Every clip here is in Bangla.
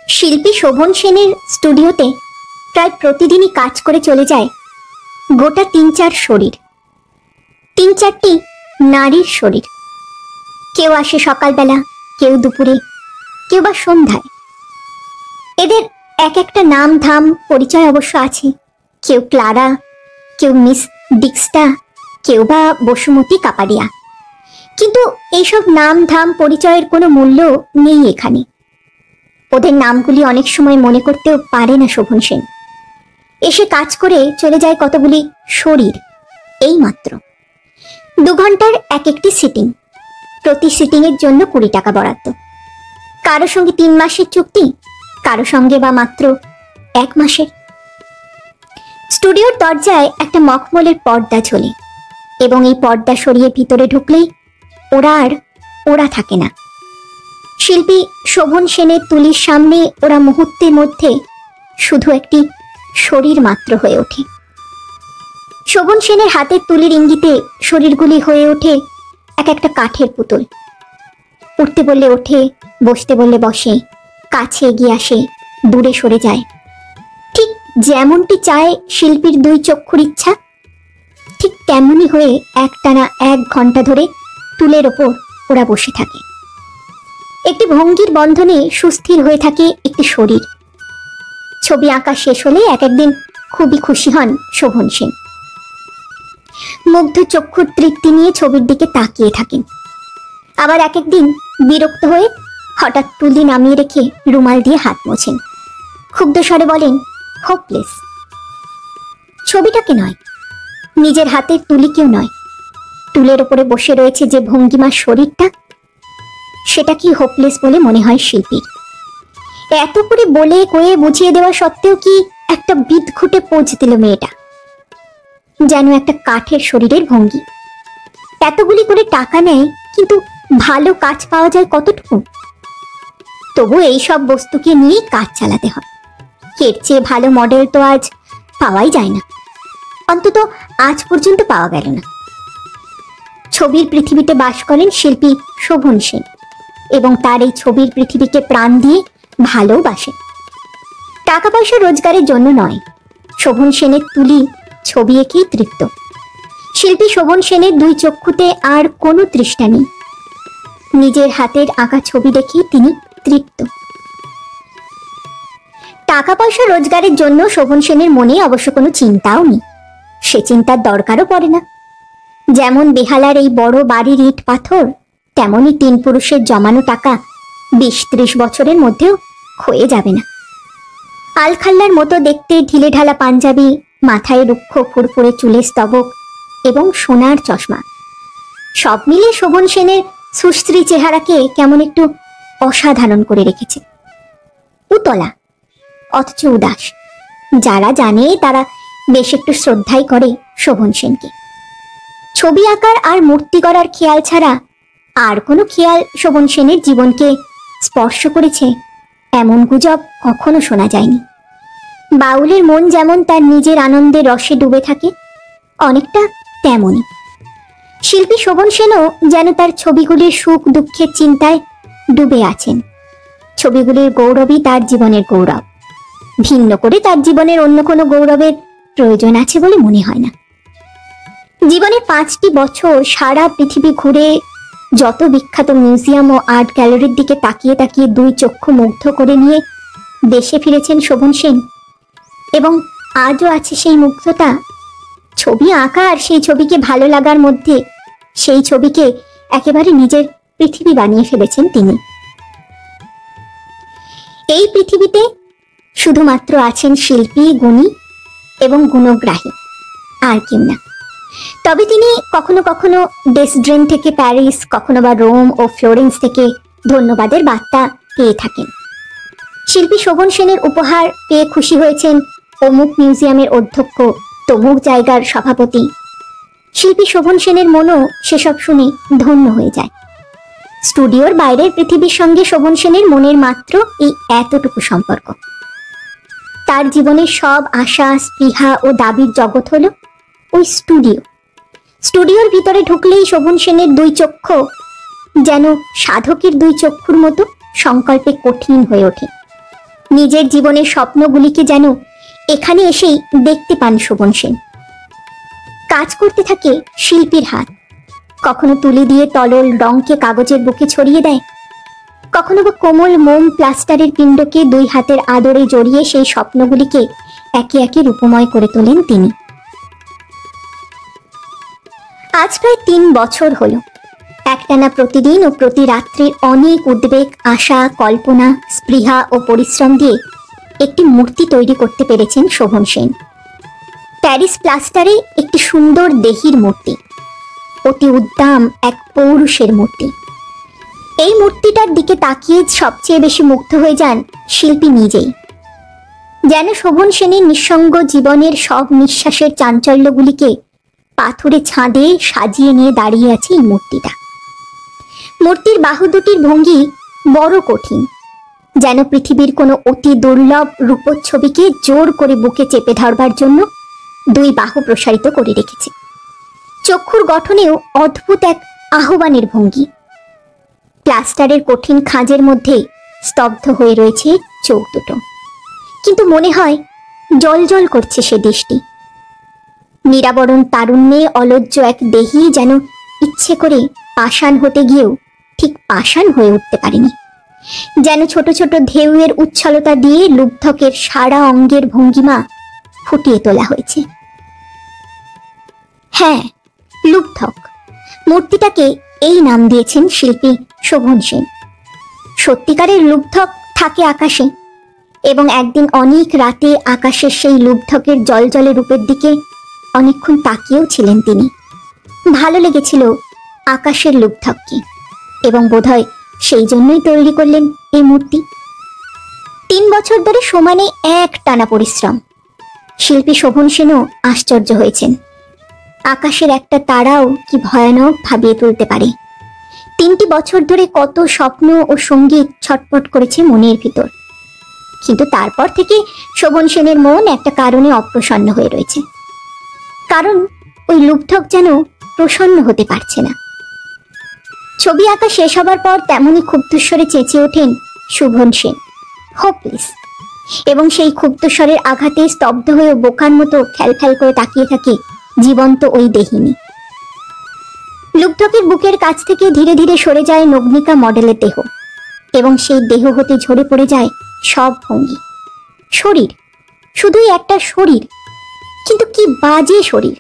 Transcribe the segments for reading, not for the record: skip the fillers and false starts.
শিল্পী শোভন সেনের স্টুডিওতে প্রায় প্রতিদিনই কাজ করে চলে যায় গোটা ৩-৪ শরীর, ৩-৪টি নারীর শরীর। কেউ আসে সকালবেলা, কেউ দুপুরে, কেউ বা সন্ধ্যায়। এদের এক একটা নাম ধাম পরিচয় অবশ্য আছে। কেউ ক্লারা, কেউ মিস ডিক্সটা, কেউ বা বসুমতী কাপাডিয়া। কিন্তু এইসব নাম ধাম পরিচয়ের কোনো মূল্য নেই এখানে। ওদের নামগুলি অনেক সময় মনে করতেও পারে না শোভন সেন। এসে কাজ করে চলে যায় কতগুলি শরীর, এই মাত্র। 2 ঘন্টার এক একটি সিটিং, প্রতি সিটিংয়ের জন্য 20 টাকা বরাদ্দ। কারো সঙ্গে 3 মাসের চুক্তি, কারো সঙ্গে বা মাত্র 1 মাসের। স্টুডিওর দরজায় একটা মখমলের পর্দা ঝোলে এবং এই পর্দা সরিয়ে ভিতরে ঢুকলেই ওরা থাকে না। শিল্পী শোভন সেনের তুলির সামনে ওরা মুহূর্তের মধ্যে শুধু একটি শরীর মাত্র হয়ে ওঠে। শোভন সেনের হাতের তুলির ইঙ্গিতে শরীরগুলি হয়ে ওঠে এক একটা কাঠের পুতুল। উঠতে বললে ওঠে, বসতে বললে বসে, কাছে এগিয়ে আসে, দূরে সরে যায়। ঠিক যেমনটি চায় শিল্পীর 2 চক্ষুর ইচ্ছা, ঠিক তেমনই হয়ে একটানা 1 ঘন্টা ধরে তুলের ওপর ওরা বসে থাকে। একটি ভঙ্গির বন্ধনে সুস্থির হয়ে থাকে একটি শরীর। ছবি আঁকা শেষ হলে একদিন খুবই খুশি হন শোভন সেন। মুগ্ধ চক্ষুর তৃপ্তি নিয়ে ছবির দিকে তাকিয়ে থাকেন। আবার একদিন বিরক্ত হয়ে হঠাৎ তুলি নামিয়ে রেখে রুমাল দিয়ে হাত মোছেন। ক্ষুব্ধ স্বরে বলেন, হোপলেস। ছবিটাকে নয়, নিজের হাতের তুলিকেও নয়, তুলের ওপরে বসে রয়েছে যে ভঙ্গিমার শরীরটা, সেটা কি হোপলেস বলে মনে হয় শিল্পীর। এত করে বলে কয়ে বুঝিয়ে দেওয়া সত্ত্বেও কি একটা বিদঘুটে পোজ দিল মেয়েটা, যেন একটা কাঠের শরীরের ভঙ্গি। এতগুলি করে টাকা নেয়, কিন্তু ভালো কাজ পাওয়া যায় কতটুকু? তবু এইসব বস্তুকে নিয়েই কাজ চালাতে হয়। এর চেয়ে ভালো মডেল তো আজ পাওয়াই যায় না, অন্তত আজ পর্যন্ত পাওয়া গেল না। ছবির পৃথিবীতে বাস করেন শিল্পী শোভন সেন এবং তার এই ছবির পৃথিবীকে প্রাণ দিয়ে ভালোবাসেন। টাকা পয়সা রোজগারের জন্য নয়, শোভন সেনের তুলি ছবি এঁকেই তৃপ্ত। শিল্পী শোভন সেনের 2 চক্ষুতে আর কোনো তৃষ্ণা নেই। নিজের হাতের আঁকা ছবি দেখেই তিনি তৃপ্ত। টাকা পয়সা রোজগারের জন্য শোভন সেনের মনে অবশ্য কোনো চিন্তাও নেই, সে চিন্তার দরকারও পড়ে না। যেমন বেহালার এই বড় বাড়ির ইট পাথর, তেমনই 3 পুরুষের জমানো টাকা 20-30 বছরের মধ্যেও ক্ষয়ে যাবে না। আলখাল্লার মতো দেখতে ঢিলে ঢালা পাঞ্জাবি, মাথায় রুক্ষ ফুরফুরে চুলের স্তবক এবং সোনার চশমা, সব মিলে শোভন সেনের সুশ্রী চেহারাকে কেমন একটু অসাধারণ করে রেখেছে। উতলা অথচ উদাস। যারা জানে তারা বেশ একটু শ্রদ্ধাই করে শোভন সেনকে। ছবি আঁকার আর মূর্তি গড়ার খেয়াল ছাড়া আর কোনো খেয়াল শোভন সেনের জীবনকে স্পর্শ করেছে এমন গুজব কখনো শোনা যায়নি। বাউলের মন যেমন তার নিজের আনন্দের রসে ডুবে থাকে, অনেকটা তেমনই শিল্পী শোভন সেনও যেন তার ছবিগুলির সুখ দুঃখের চিন্তায় ডুবে আছেন। ছবিগুলির গৌরবই তার জীবনের গৌরব। ভিন্ন করে তার জীবনের অন্য কোনো গৌরবের প্রয়োজন আছে বলে মনে হয় না। জীবনে 5টি বছর সারা পৃথিবী ঘুরে যত বিখ্যাত মিউজিয়াম ও আর্ট গ্যালারির দিকে তাকিয়ে তাকিয়ে 2 চক্ষু মুগ্ধ করে নিয়ে দেশে ফিরেছেন শোভন সেন, এবং আজও আছে সেই মুগ্ধতা। ছবি আঁকা আর সেই ছবিকে ভালো লাগার মধ্যে সেই ছবিকে একেবারে নিজের পৃথিবী বানিয়ে ফেলেছেন তিনি। এই পৃথিবীতে শুধুমাত্র আছেন শিল্পী, গুণী এবং গুণগ্রাহী, আর কেউ না। তবে তিনি কখনো কখনো ডেসড্রেন থেকে প্যারিস, কখনো বা রোম ও ফ্লোরেন্স থেকে ধন্যবাদের বার্তা পেয়ে থাকেন। শিল্পী শোভন সেনের উপহার পেয়ে খুশি হয়েছেন অমুক মিউজিয়ামের অধ্যক্ষ, তমুক জায়গার সভাপতি। শিল্পী শোভন সেনের মনও সেসব শুনে ধন্য হয়ে যায়। স্টুডিওর বাইরের পৃথিবীর সঙ্গে শোভন সেনের মনের মাত্র এই এতটুকু সম্পর্ক। তার জীবনের সব আশা, স্পৃহা ও দাবির জগৎ হলো ওই স্টুডিও। স্টুডিওর ভিতরে ঢুকলেই শোভন সেনের 2 চক্ষু যেন সাধকের 2 চক্ষুর মতো সংকল্পে কঠিন হয়ে ওঠে। নিজের জীবনের স্বপ্নগুলিকে যেন এখানে এসেই দেখতে পান শোভন সেন। কাজ করতে থাকে শিল্পীর হাত, কখনো তুলি দিয়ে তরল রঙকে কাগজের বুকে ছড়িয়ে দেয়, কখনো বা কোমল মোম প্লাস্টারের পিণ্ডকে দুই হাতের আদরে জড়িয়ে সেই স্বপ্নগুলিকে একে একে রূপময় করে তোলেন তিনি। আজ প্রায় 3 বছর হলো একটানা প্রতিদিন ও প্রতি রাত্রির অনেক উদ্বেগ, আশা, কল্পনা, স্পৃহা ও পরিশ্রম দিয়ে একটি মূর্তি তৈরি করতে পেরেছেন শোভন সেন। প্যারিস প্লাস্টারে একটি সুন্দর দেহীর মূর্তি, অতি উদ্দাম এক পৌরুষের মূর্তি। এই মূর্তিটার দিকে তাকিয়ে সবচেয়ে বেশি মুগ্ধ হয়ে যান শিল্পী নিজেই। যেন শোভন সেনের নিঃসঙ্গ জীবনের সব নিঃশ্বাসের চাঞ্চল্যগুলিকে পাথুরে ছাদে সাজিয়ে নিয়ে দাঁড়িয়ে আছে এই মূর্তিটা। মূর্তির বাহু দুটির ভঙ্গি বড় কঠিন, যেন পৃথিবীর কোনো অতি দুর্লভ রূপচ্ছবিকে জোর করে বুকে চেপে ধরবার জন্য 2 বাহু প্রসারিত করে রেখেছে। চক্ষুর গঠনেও অদ্ভুত এক আহ্বানের ভঙ্গি। প্লাস্টারের কঠিন খাঁজের মধ্যে স্তব্ধ হয়ে রয়েছে চোখ দুটো, কিন্তু মনে হয় জল জল করছে সে দৃষ্টি। নিরাবরণ তারুণ্যে অলজ্জ এক দেহী যেন ইচ্ছে করে পাষাণ হতে গিয়েও ঠিক পাষাণ হয়ে উঠতে পারেনি। যেন ছোট ছোট ঢেউয়ের উচ্ছলতা দিয়ে লুব্ধকের সারা অঙ্গের ভঙ্গিমা ফুটিয়ে তোলা হয়েছে। হ্যাঁ, লুব্ধক মূর্তিটাকে এই নাম দিয়েছেন শিল্পী শোভন সেন। সত্যিকারের লুব্ধক থাকে আকাশে, এবং একদিন অনেক রাতে আকাশের সেই লুব্ধকের জলজলে রূপের দিকে অনেকক্ষণ তাকিয়েও ছিলেন তিনি। ভালো লেগেছিল আকাশের লুব্ধককে, এবং বোধহয় সেই জন্যই তৈরি করলেন এই মূর্তি। 3 বছর ধরে সমানে এক টানা পরিশ্রম। শিল্পী শোভন সেনও আশ্চর্য হয়েছেন। আকাশের একটা তারাও কি ভয়ানক ভাবিয়ে তুলতে পারে। 3টি বছর ধরে কত স্বপ্ন ও সঙ্গীত ছটপট করেছে মনের ভিতর, কিন্তু তারপর থেকে শোভন সেনের মন একটা কারণে অপ্রসন্ন হয়ে রয়েছে। কারণ ওই লুব্ধক যেন প্রসন্ন হতে পারছে না। ছবি আঁকা শেষ হবার পর তেমনই ক্ষুব্ধস্বরে চেঁচিয়ে ওঠেন শোভন সেন, হোপলেস। এবং সেই ক্ষুব্ধস্বরের আঘাতে স্তব্ধ হয়ে বোকার মতো ফ্যাল করে তাকিয়ে থাকে জীবন্ত ওই দেহিনী। লুব্ধকের বুকের কাছ থেকে ধীরে ধীরে সরে যায় নগ্নিকা মডেলের দেহ, এবং সেই দেহ হতে ঝরে পড়ে যায় সব ভঙ্গি। শরীর, শুধুই একটা শরীর, কিন্তু কি বাজে শরীর!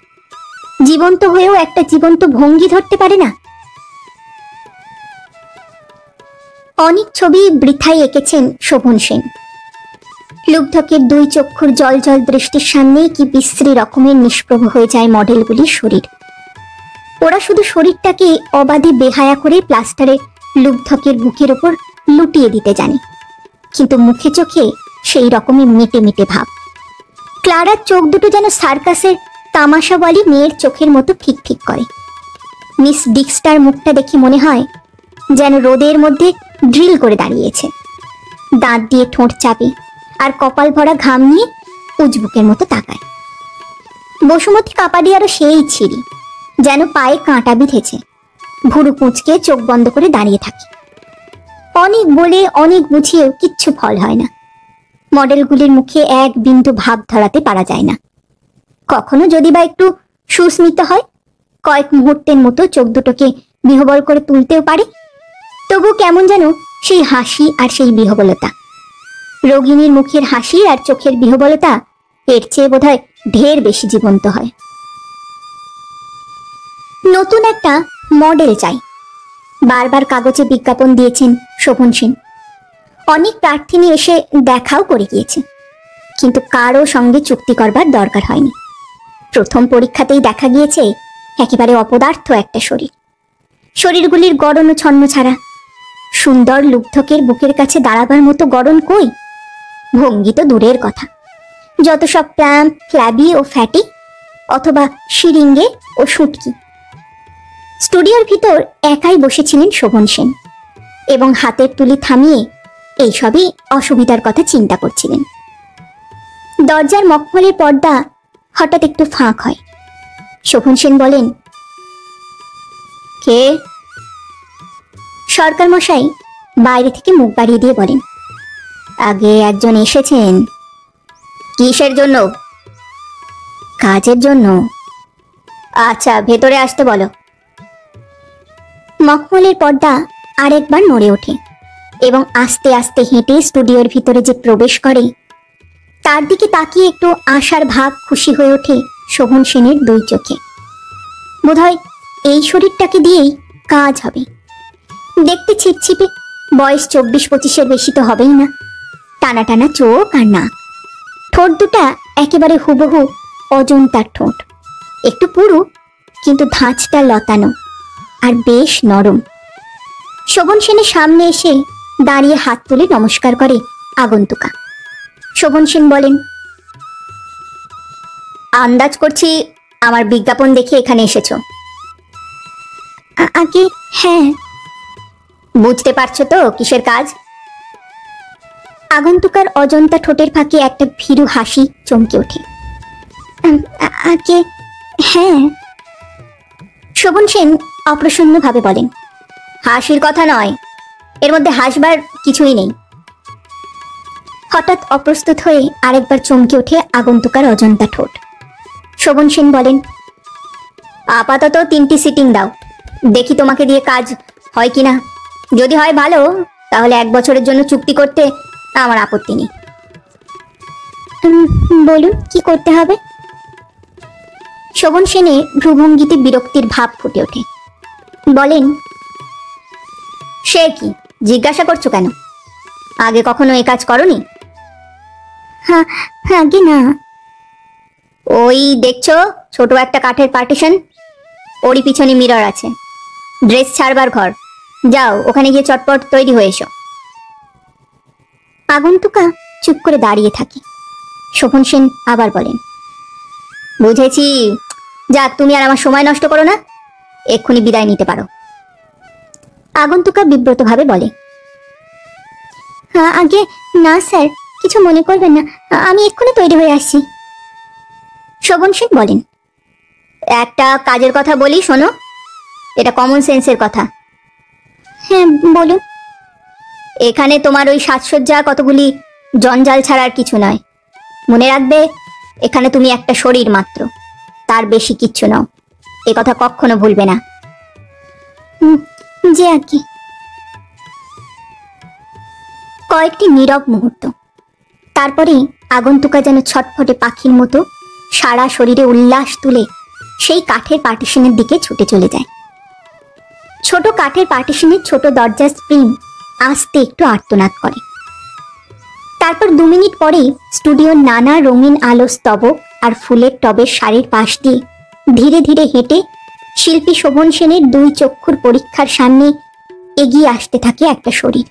জীবন্ত হয়েও একটা জীবন্ত ভঙ্গি ধরতে পারে না। অনেক ছবি বৃথাই এঁকেছেন শোভন সেন। লুব্ধকের 2 চক্ষুর জল জল দৃষ্টির সামনে কি বিশ্রী রকমের নিষ্প্রভ হয়ে যায় মডেলগুলির শরীর। ওরা শুধু শরীরটাকে অবাধে বেহায়া করে প্লাস্টারে লুব্ধকের বুকের ওপর লুটিয়ে দিতে জানে, কিন্তু মুখে চোখে সেই রকমের মেটে মেটে ভাব। ক্লারার চোখ দুটো যেন সার্কাসের তামাশাওয়ালি মেয়ের চোখের মতো ফিক ফিক করে। মিস ডিক্সটার মুখটা দেখে মনে হয় যেন রোদের মধ্যে ড্রিল করে দাঁড়িয়েছে, দাঁত দিয়ে ঠোঁট চাপে আর কপাল ভরা ঘাম নিয়ে উজবুকের মতো তাকায়। বসুমতী কাপাডিয়ারও সেই ছিরি, যেন পায়ে কাঁটা বিঁধেছে, ভুরু কুঁচকে চোখ বন্ধ করে দাঁড়িয়ে থাকে। অনেক বলে অনেক বুঝিয়েও কিচ্ছু ফল হয় না। মডেলগুলির মুখে এক বিন্দু ভাব ধরাতে পারা যায় না। কখনো যদি বা একটু সুস্মিত হয়, কয়েক মুহূর্তের মতো চোখ দুটোকে বিহবল করে তুলতেও পারে, তবু কেমন যেন সেই হাসি আর সেই বিহবলতা, রোগিণীর মুখের হাসি আর চোখের বিহবলতা এর চেয়ে বোধহয় ঢের বেশি জীবন্ত হয়। নতুন একটা মডেল চাই, বারবার কাগজে বিজ্ঞাপন দিয়েছেন শোভন সেন। অনেক প্রার্থিনী এসে দেখাও করে গিয়েছে, কিন্তু কারো সঙ্গে চুক্তি করবার দরকার হয়নি। প্রথম পরীক্ষাতেই দেখা গিয়েছে একেবারে অপদার্থ একটা শরীর। শরীরগুলির গড়ন ও ছন্ন ছাড়া। সুন্দর লুব্ধকের বুকের কাছে দাঁড়াবার মতো গড়ন কই? ভঙ্গি তো দূরের কথা, যত সব প্ল্যাম্প, ফ্ল্যাবি ও ফ্যাটি, অথবা শিরিঙ্গে ও শুটকি। স্টুডিওর ভিতর একাই বসেছিলেন শোভন সেন, এবং হাতের তুলি থামিয়ে এইসবই অসুবিধার কথা চিন্তা করছিলেন। দরজার মখমলের পর্দা হঠাৎ একটু ফাঁক হয়। শোভন সেন বলেন, কে? সরকার মশাই বাইরে থেকে মুখ বাড়িয়ে দিয়ে বলেন, আগে একজন এসেছেন। কিসের জন্য? কাজের জন্য। আচ্ছা, ভেতরে আসতে বলো। মখমলের পর্দা আরেকবার নড়ে ওঠে এবং আস্তে আস্তে হেঁটে স্টুডিওর ভিতরে যে প্রবেশ করে তার দিকে তাকিয়ে একটু আশার ভাব খুশি হয়ে ওঠে শোভন সেনের দুই চোখে। বোধহয় এই শরীরটাকে দিয়েই কাজ হবে। দেখতে ছিপছিপে, বয়স 24-25-এর বেশি তো হবেই না। টানা টানা চোখ আর নাক, ঠোঁট দুটা একেবারে হুবহু অজন্তার ঠোঁট। একটু পুরু, কিন্তু ধাঁচটা লতানো আর বেশ নরম। শোভন সেনের সামনে এসে দাঁড়িয়ে হাত তুলে নমস্কার করে আগন্তুকা। শোভন সেন বলেন, আন্দাজ করছি আমার বিজ্ঞাপন দেখে এখানে এসেছো। আগে হ্যাঁ। বুঝতে পারছো তো কিসের কাজ? আগন্তুকার অজন্তা ঠোঁটের ফাঁকে একটা ভীরু হাসি চমকে ওঠে। আগে হ্যাঁ। শোভন সেন অপ্রসন্নভাবে বলেন, হাসির কথা নয়, এর মধ্যে হাসবার কিছুই নেই। হঠাৎ অপ্রস্তুত হয়ে আরেকবার চমকে ওঠে আগন্তুকার অজন্তা ঠোঁট। শোভন সেন বলেন, আপাতত 3টি সিটিং দাও, দেখি তোমাকে দিয়ে কাজ হয় কিনা। যদি হয় ভালো, তাহলে 1 বছরের জন্য চুক্তি করতে আমার আপত্তি নেই। বলুন কি করতে হবে? শোভন সেনের ভ্রুভঙ্গিতে বিরক্তির ভাব ফুটে ওঠে। বলেন, সে কি জিজ্ঞাসা করছো কেন? আগে কখনো এ কাজ করনি? হ্যাঁ, আগে না। ওই দেখছো ছোট একটা কাঠের পার্টিশন, ওরই পিছনে মিরর আছে। ড্রেস ছাড়বার ঘর, যাও ওখানে গিয়ে চটপট তৈরি হয়ে এসো। আগন্তুকা চুপ করে দাঁড়িয়ে থাকে। শোভন সেন আবার বলেন, বুঝেছি, যাক তুমি আর আমার সময় নষ্ট করো না, এক্ষুনি বিদায় নিতে পারো। আগন্তুকা বিব্রতভাবে বলে, আগে না স্যার, কিছু মনে করবেন না, আমি এক্ষুনি তৈরি হয়ে আসছি। শোভন সেন বলেন, একটা কাজের কথা বলি শোনো, এটা কমন সেন্সের কথা। হ্যাঁ বলুন। এখানে তোমার ওই সাজসজ্জা কতগুলি জঞ্জাল ছাড়া আর কিছু নয়। মনে রাখবে, এখানে তুমি একটা শরীর মাত্র, তার বেশি কিচ্ছু নাও। এ কথা কখনো ভুলবে না। যে আগে। কয়েকটি নীরব মুহূর্ত, তারপরে আগন্তুকা যেন ছটফটে পাখির মতো সারা শরীরে উল্লাস তুলে সেই কাঠের পার্টিশনের দিকে ছুটে চলে যায়। ছোট কাঠের পার্টিশনের ছোট দরজার স্প্রিং আস্তে একটু আর্তনাদ করে। তারপর 2 মিনিট পরে স্টুডিওর নানা রঙিন আলো স্তবক আর ফুলের টবের সারির পাশ দিয়ে ধীরে ধীরে হেঁটে শিল্পী শোভন সেনের 2 চক্ষুর পরীক্ষার সামনে এগিয়ে আসতে থাকে একটা শরীর।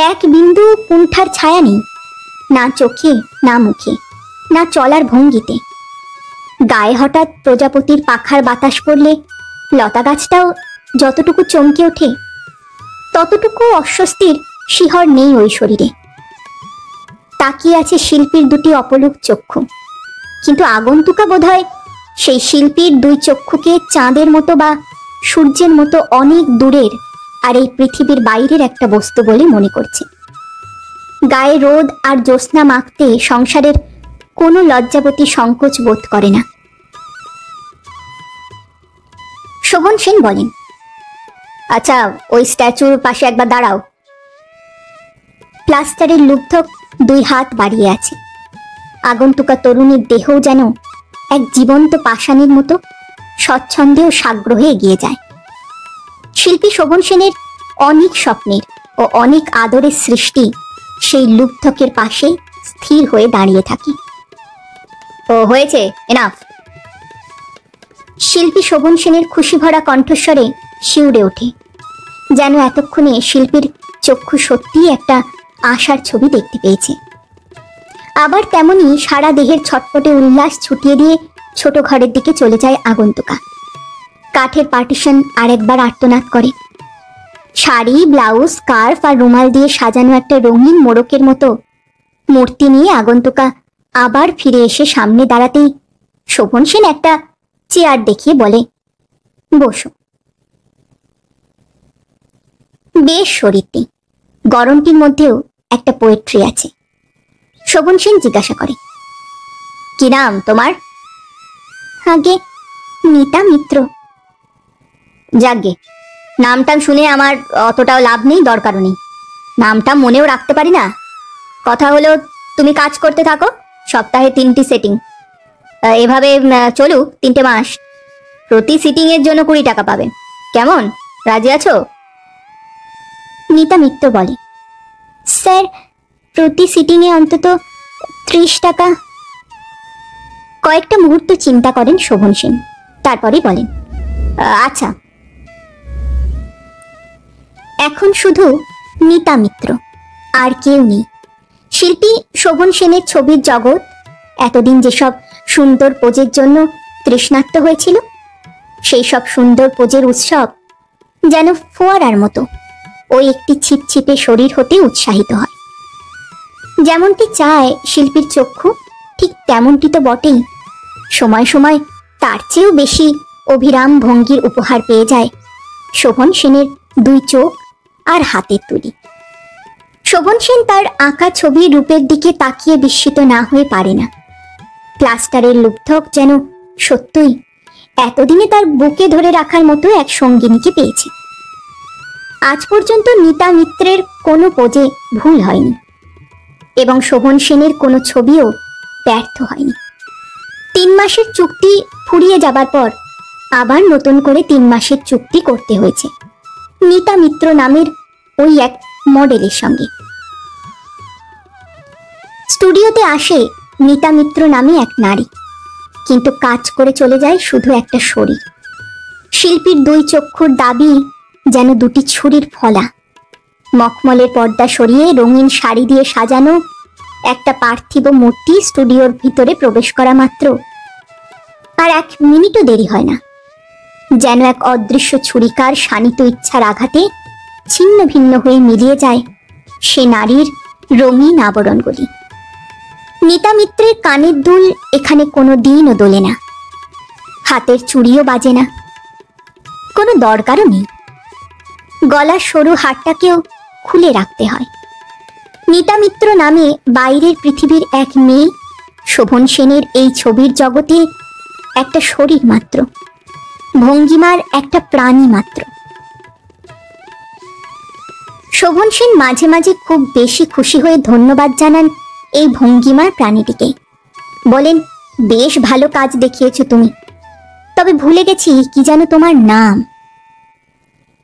এক বিন্দু কুণ্ঠার ছায়া নেই, না চোখে, না মুখে, না চলার ভঙ্গিতে। গায়ে হঠাৎ প্রজাপতির পাখার বাতাস পড়লে লতা গাছটাও যতটুকু চমকে ওঠে, ততটুকু অস্বস্তির শিহর নেই ওই শরীরে। তাকিয়ে আছে শিল্পীর 2টি অপলক চক্ষু, কিন্তু আগন্তুকা বোধহয় সেই শিল্পীর 2 চক্ষুকে চাঁদের মতো বা সূর্যের মতো অনেক দূরের আর এই পৃথিবীর বাইরের একটা বস্তু বলে মনে করছে। গায়ে রোদ আর জ্যোৎস্না মাখতে সংসারের কোনো লজ্জাবতী সংকোচ বোধ করে না। শোভন সেন বলেন, আচ্ছা ওই স্ট্যাচুর পাশে একবার দাঁড়াও। প্লাস্টারের লুব্ধক 2 হাত বাড়িয়ে আছে। আগন্তুকা তরুণীর দেহও যেন এক জীবন্ত পাষাণের মতো স্বচ্ছন্দে ও সাগ্রহে এগিয়ে যায়। শিল্পী শোভন সেনের অনেক স্বপ্নের ও অনেক আদরের সৃষ্টি সেই লুব্ধকের পাশে স্থির হয়ে দাঁড়িয়ে থাকে। ও হয়েছে, এনাফ। শিল্পী শোভন সেনের খুশি ভরা কণ্ঠস্বরে শিউরে ওঠে, যেন এতক্ষণে শিল্পীর চক্ষু সত্যিই একটা আশার ছবি দেখতে পেয়েছে। আবার তেমনি সারা দেহের ছটপটে উল্লাস ছুটিয়ে দিয়ে ছোট ঘরের দিকে চলে যায় আগন্তুকা। কাঠের পার্টিশন আরেকবার আর্তনাদ করে। শাড়ি, ব্লাউজ, স্কার্ফ আর রুমাল দিয়ে সাজানো একটা রঙিন মোড়কের মতো মূর্তি নিয়ে আগন্তুকা আবার ফিরে এসে সামনে দাঁড়াতেই শোভন সেন একটা চেয়ার দেখিয়ে বলে, বসো। বেশ শরীরটি, গরমটির মধ্যেও একটা পোয়েট্রি আছে। শোভন সেন জিজ্ঞাসা করে, কি নাম তোমার? আগে মিতা মিত্র। যাকগে, নামটা শুনে আমার অতটাও লাভ নেই, দরকারও নেই। নামটা মনেও রাখতে পারি না। কথা হলো তুমি কাজ করতে থাকো, সপ্তাহে 3টি সেটিং, এভাবে চলুক 3টে মাস। প্রতি সিটিং এর জন্য 20 টাকা পাবে। কেমন, রাজি আছো? মিতা মিত্র বলে, স্যার প্রতি সিটিং এ অন্তত 30 টাকা। কয়েকটা মুহূর্ত চিন্তা করেন শোভন সেন, তারপরেই বলেন, আচ্ছা। এখন শুধু মিতা মিত্র, আর কেউ নেই। শিল্পী শোভন সেনের ছবির জগৎ এতদিন যেসব সুন্দর পোজের জন্য তৃষ্ণার্ত হয়েছিল, সেই সব সুন্দর পোজের উৎসব যেন ফোয়ারার মতো ওই একটি ছিপছিপে শরীর হতে উৎসাহিত হয়। যেমনটি চায় শিল্পীর চক্ষু, ঠিক তেমনটি তো বটেই। সময় সময় তার চেয়েও বেশি অভিরাম ভঙ্গির উপহার পেয়ে যায় শোভন সেনের 2 চোখ আর হাতের তুলি। শোভন সেন তার আঁকা ছবির রূপের দিকে তাকিয়ে বিস্মিত না হয়ে পারে না। প্লাস্টারের লুব্ধক যেন সত্যই এতদিনে তার বুকে ধরে রাখার মতো এক সঙ্গিনীকে পেয়েছে। আজ পর্যন্ত মিতা মিত্রের কোনো পোজে ভুল হয়নি, এবং শোভন সেনের কোনো ছবিও ব্যর্থ হয়নি। 3 মাসের চুক্তি ফুরিয়ে যাবার পর আবার নতুন করে 3 মাসের চুক্তি করতে হয়েছে মিতা মিত্র নামের ওই এক মডেলের সঙ্গে। স্টুডিওতে আসে মিতা মিত্র নামে এক নারী, কিন্তু কাজ করে চলে যায় শুধু একটা শরীর। শিল্পীর 2 চক্ষুর দাবি যেন 2টি ছুরির ফলা। মখমলের পর্দা সরিয়ে রঙিন শাড়ি দিয়ে সাজানো একটা পার্থিব মূর্তি স্টুডিওর ভিতরে প্রবেশ করা মাত্র আর 1 মিনিটও দেরি হয় না, যেন এক অদৃশ্য ছুরিকার শানিত ইচ্ছার আঘাতে ছিন্ন ভিন্ন হয়ে মিলিয়ে যায় সে নারীর রঙিন আবরণগুলি। মিতা মিত্রের কানের দুল এখানে কোনো দিনও দোলে না, হাতের চুড়িও বাজে না, কোনো দরকারও নেই। গলার সরু হারটাকেও খুলে রাখতে হয়। মিতা মিত্র নামে বাইরের পৃথিবীর এক মেয়ে শোভন সেনের এই ছবির জগতে একটা শরীর মাত্র, ভঙ্গিমার একটা প্রাণী মাত্র। শোভন সেন মাঝে মাঝে খুব বেশি খুশি হয়ে ধন্যবাদ জানান এই ভঙ্গিমার প্রাণীটিকে। বলেন, বেশ ভালো কাজ দেখিয়েছো তুমি, তবে ভুলে গেছি কি যেন তোমার নাম।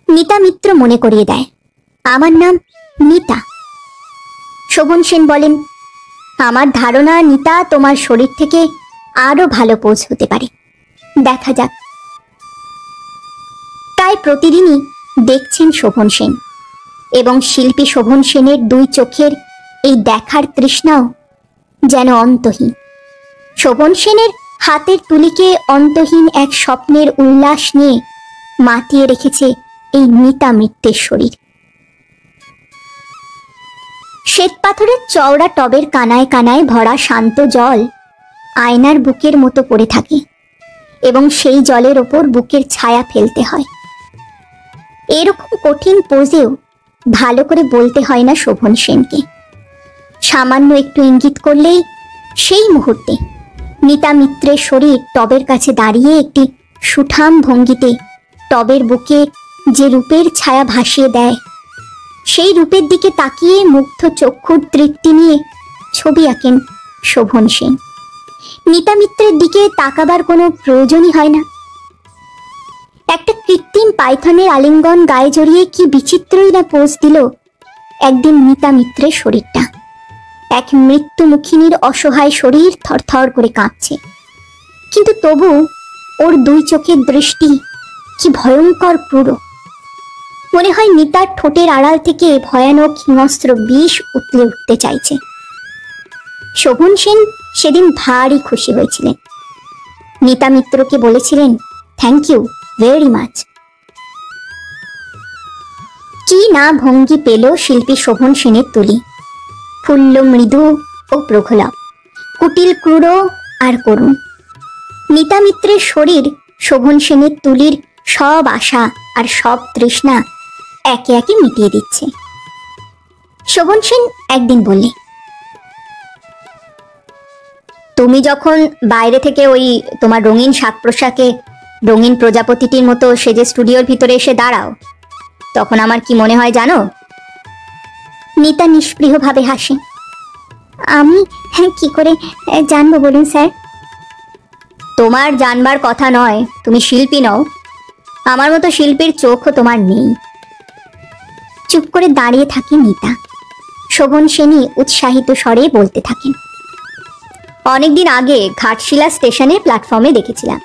মিতা মিত্র মনে করিয়ে দেয়, আমার নাম মিতা। শোভন সেন বলেন, আমার ধারণা নিতা তোমার শরীর থেকে আরো ভালো পোজ হতে পারে, দেখা যাক। প্রায় প্রতিদিনই দেখছেন শোভন সেন, এবং শিল্পী শোভন সেনের 2 চোখের এই দেখার তৃষ্ণাও যেন অন্তহীন। শোভন সেনের হাতের তুলিকে অন্তহীন এক স্বপ্নের উল্লাস নিয়ে মাতিয়ে রেখেছে এই মিতা মিত্রের শরীর। শ্বেত পাথরের চওড়া টবের কানায় কানায় ভরা শান্ত জল আয়নার বুকের মতো পড়ে থাকে, এবং সেই জলের ওপর বুকের ছায়া ফেলতে হয়। এরকম কঠিন পোজেও ভালো করে বলতে হয় না শোভন সেনকে। সামান্য একটু ইঙ্গিত করলেই সেই মুহূর্তে মিতা মিত্রের শরীর টবের কাছে দাঁড়িয়ে একটি সুঠাম ভঙ্গিতে টবের বুকে যে রূপের ছায়া ভাসিয়ে দেয়, সেই রূপের দিকে তাকিয়ে মুগ্ধ চক্ষুর তৃপ্তি নিয়ে ছবি আঁকেন শোভন সেন। মিতা মিত্রের দিকে তাকাবার কোনো প্রয়োজনই হয় না। একটা কৃত্রিম পাইথনের আলিঙ্গন গায়ে জড়িয়ে কি বিচিত্রই না পোজ দিল একদিন মিতা মিত্রের শরীরটা। এক মৃত্যুমুখিনীর অসহায় শরীর থরথর করে কাঁপছে, কিন্তু তবু ওর 2 চোখের দৃষ্টি কি ভয়ঙ্কর ক্রূর। মনে হয় মিতার ঠোঁটের আড়াল থেকে ভয়ানক হিংস্র বিষ উতলে উঠতে চাইছে। শোভন সেন সেদিন ভারী খুশি হয়েছিলেন। মিতা মিত্রকে বলেছিলেন, থ্যাংক ইউ ভেরি মাচ। কি না ভঙ্গি পেল শিল্পী শোভন সেনের তুলি, ফুল্ল মৃদু ও প্রঘোলক, কুটিল ক্রূর আর করুণ। মিতা মিত্রের শরীর শোভন সেনের তুলির সব আশা আর সব তৃষ্ণা একে একে মিটিয়ে দিচ্ছে। শোভন সেন একদিন বললে, তুমি যখন বাইরে থেকে ওই তোমার রঙিন শাক পোশাকে রঙিন প্রজাপতিটির মতো সেজে স্টুডিওর ভিতরে এসে দাঁড়াও, তখন আমার কি মনে হয় জানো? নিতা নিষ্পৃহভাবে হাসে। আমি কি করে জানবো বলুন স্যার? তোমার জানবার কথা নয়, তুমি শিল্পী নও। আমার মতো শিল্পীর চোখও তোমার নেই। চুপ করে দাঁড়িয়ে থাকে নিতা। শোভন সেনই উৎসাহিত স্বরে বলতে থাকেন, অনেকদিন আগে ঘাটশিলা স্টেশনে প্ল্যাটফর্মে দেখেছিলাম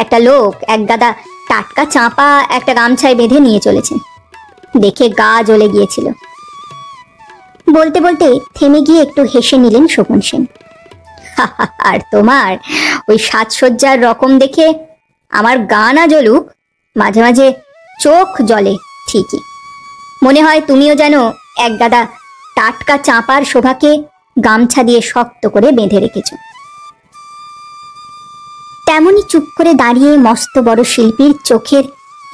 একটা লোক এক গাদা টাটকা চাঁপা একটা গামছায় বেঁধে নিয়ে চলেছে। দেখে গা জ্বলে গিয়েছিল। বলতে বলতে থেমে গিয়ে একটু হেসে নিলেন শোভন সেন। আর তোমার ওই সাজসজ্জার রকম দেখে আমার গা না জ্বলুক, মাঝে মাঝে চোখ জ্বলে ঠিকই। মনে হয় তুমিও যেন এক গাদা টাটকা চাঁপার শোভাকে গামছা দিয়ে শক্ত করে বেঁধে রেখেছ। তেমনি চুপ করে দাঁড়িয়ে মস্ত বড় শিল্পীর চোখের